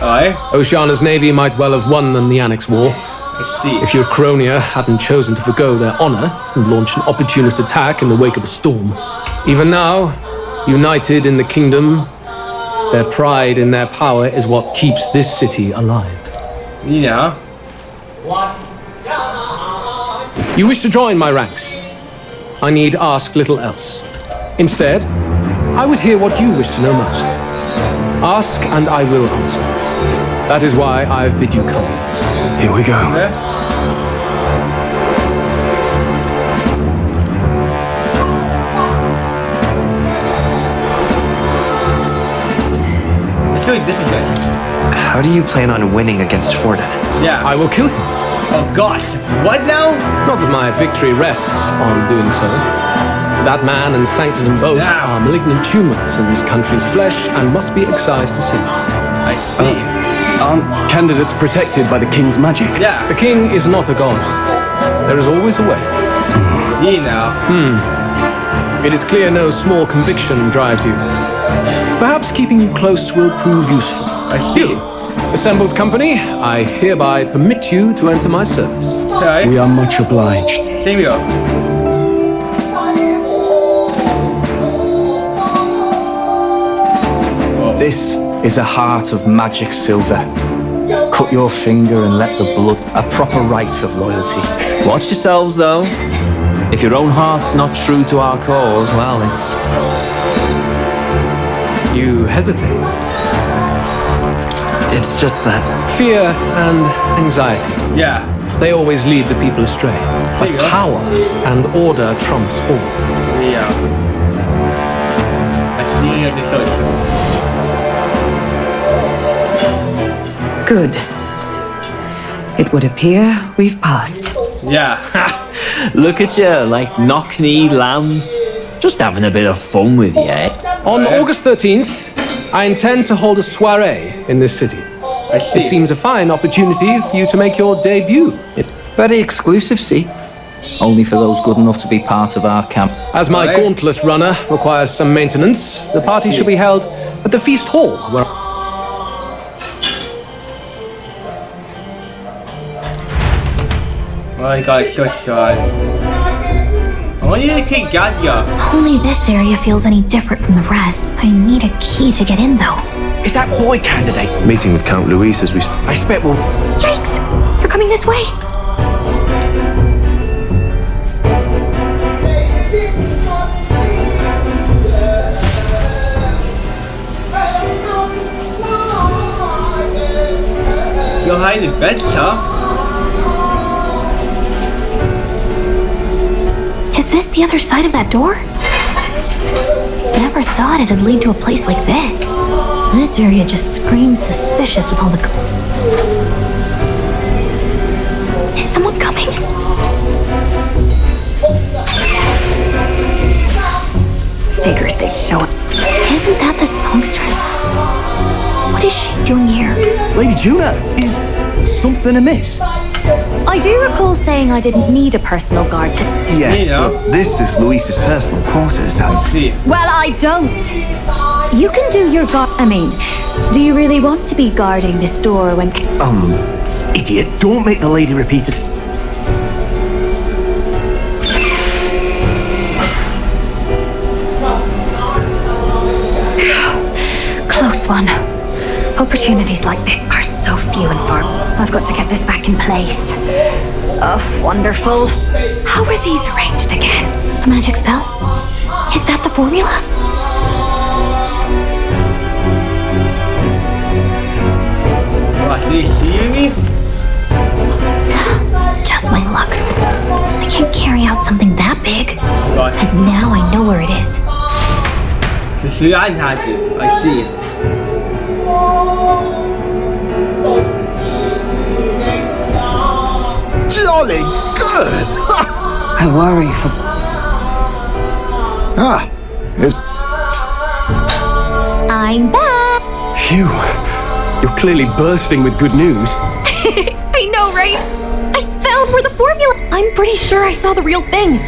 Aye. Oceana's navy might well have won the Annex War. I see. If your Cronia hadn't chosen to forgo their honor and launch an opportunist attack in the wake of a storm. Even now, united in the kingdom, their pride in their power is what keeps this city alive. Yeah. You wish to join my ranks. I need ask little else. Instead, I would hear what you wish to know most. Ask and I will answer. That is why I've bid you come. Here we go. Let's go with this guy. How do you plan on winning against Forden? Yeah. I will kill him. Oh gosh. What now? Not that my victory rests on doing so. That man and Sanctism both are malignant tumors in this country's flesh and must be excised to see. I see. Aren't candidates protected by the king's magic? Yeah. The king is not a god. There is always a way. See now. It is clear no small conviction drives you. Perhaps keeping you close will prove useful. I see. You, assembled company, I hereby permit you to enter my service. Okay. We are much obliged. Same here. This is a heart of magic silver. Cut your finger and let the blood, a proper rite of loyalty. Watch yourselves, though. If your own heart's not true to our cause, well, it's... You hesitate. It's just that... Fear and anxiety. Yeah. They always lead the people astray. But power and order trumps all. Yeah. I see you at the social. Good. It would appear we've passed. Yeah. Look at you, like knock-kneed lambs. Just having a bit of fun with you, eh? On August 13th, I intend to hold a soiree in this city. I see. It seems a fine opportunity for you to make your debut. Very exclusive, see? Only for those good enough to be part of our camp. As my gauntlet runner requires some maintenance, the party should be held at the feast hall, where... My God, so shy. I want you to keep Gadya. Only this area feels any different from the rest. I need a key to get in, though. Is that boy candidate? Meeting with Count Luis as we... I expect we'll... Yikes! You're coming this way? kind of better. Is this the other side of that door? Never thought it'd lead to a place like this. This area just screams suspicious with all the... Is someone coming? Figures they'd show up. Isn't that the songstress? What is she doing here? Lady Juna, is something amiss? I do recall saying I didn't need a personal guard to... Yes, but this is Luis's personal quarters. Well, I don't. You can do your guard... I mean, do you really want to be guarding this door when... Idiot, don't make the lady repeat us. Close one. Opportunities like this are so few and far. I've got to get this back in place. Oh, wonderful. How are these arranged again? A magic spell? Is that the formula? Just my luck. I can't carry out something that big. And now I know where it is. I see. Jolly good! I worry for... I'm back! Phew. You're clearly bursting with good news. I know, right? I found where the formula... I'm pretty sure I saw the real thing.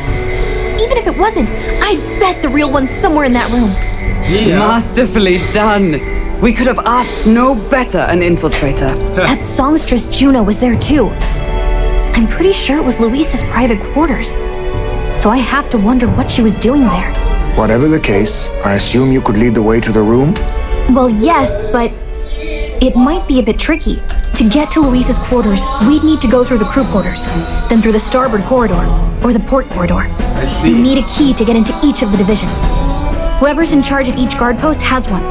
Even if it wasn't, I bet the real one's somewhere in that room. Masterfully done. We could have asked no better an infiltrator. That songstress Juno was there too. I'm pretty sure it was Luis's private quarters. So I have to wonder what she was doing there. Whatever the case, I assume you could lead the way to the room? Well, yes, but it might be a bit tricky. To get to Luis's quarters, we'd need to go through the crew quarters, then through the starboard corridor, or the port corridor. You need a key to get into each of the divisions. Whoever's in charge of each guard post has one.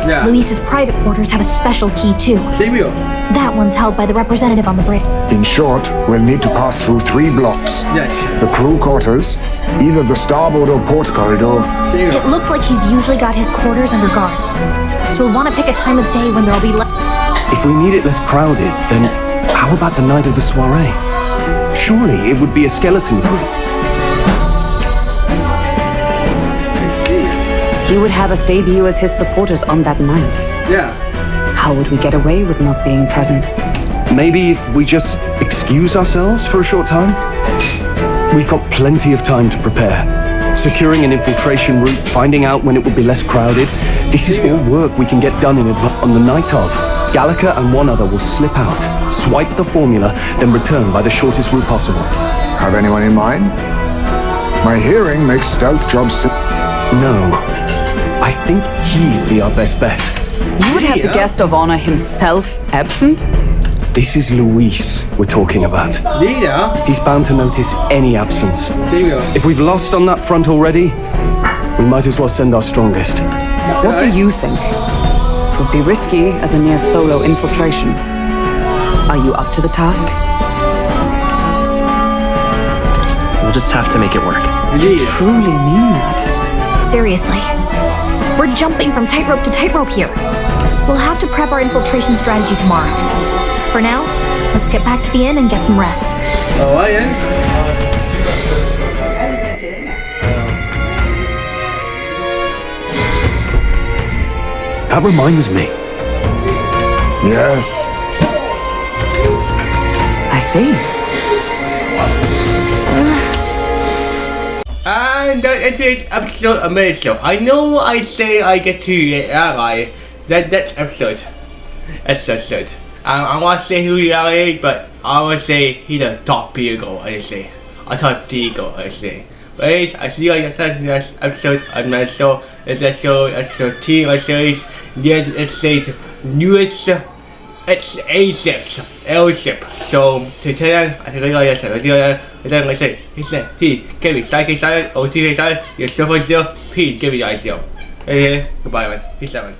Yeah. Luis's private quarters have a special key too. That one's held by the representative on the bridge. In short, we'll need to pass through 3 blocks. Yes. The crew quarters, either the starboard or port corridor. It looked like he's usually got his quarters under guard. So we'll want to pick a time of day when there'll be less... If we need it less crowded, then how about the night of the soiree? Surely it would be a skeleton crew. He would have us debut as his supporters on that night. Yeah. How would we get away with not being present? Maybe if we just excuse ourselves for a short time? We've got plenty of time to prepare. Securing an infiltration route, finding out when it will be less crowded. This is all work we can get done in advance. On the night of, Gallica and one other will slip out, swipe the formula, then return by the shortest route possible. Have anyone in mind? My hearing makes stealth jobs No. I think he'd be our best bet. You would have the guest of honor himself absent? This is Luis we're talking about. He's bound to notice any absence. If we've lost on that front already, we might as well send our strongest. What do you think? It would be risky as a near solo infiltration. Are you up to the task? We'll just have to make it work. You truly mean that? Seriously. We're jumping from tightrope to tightrope here. We'll have to prep our infiltration strategy tomorrow. For now, let's get back to the inn and get some rest. Oh, I am. That reminds me. Yes. I see. And that's today's episode of my show. I know I say I get to ally. That's episode. That's episode. I want to say who the ally is, but I want to say he's a top Beagle, I say. A top Beagle, I say. But anyways, I see you guys next episode of my show. It's episode 2 of my series. Then it says newest. It's A6 airship. So to tell them, I think I then I say, he said, P, give me psychic side, or 2 side, you're so for zero, P, give me the ICO. Okay, goodbye, man. Peace out, man.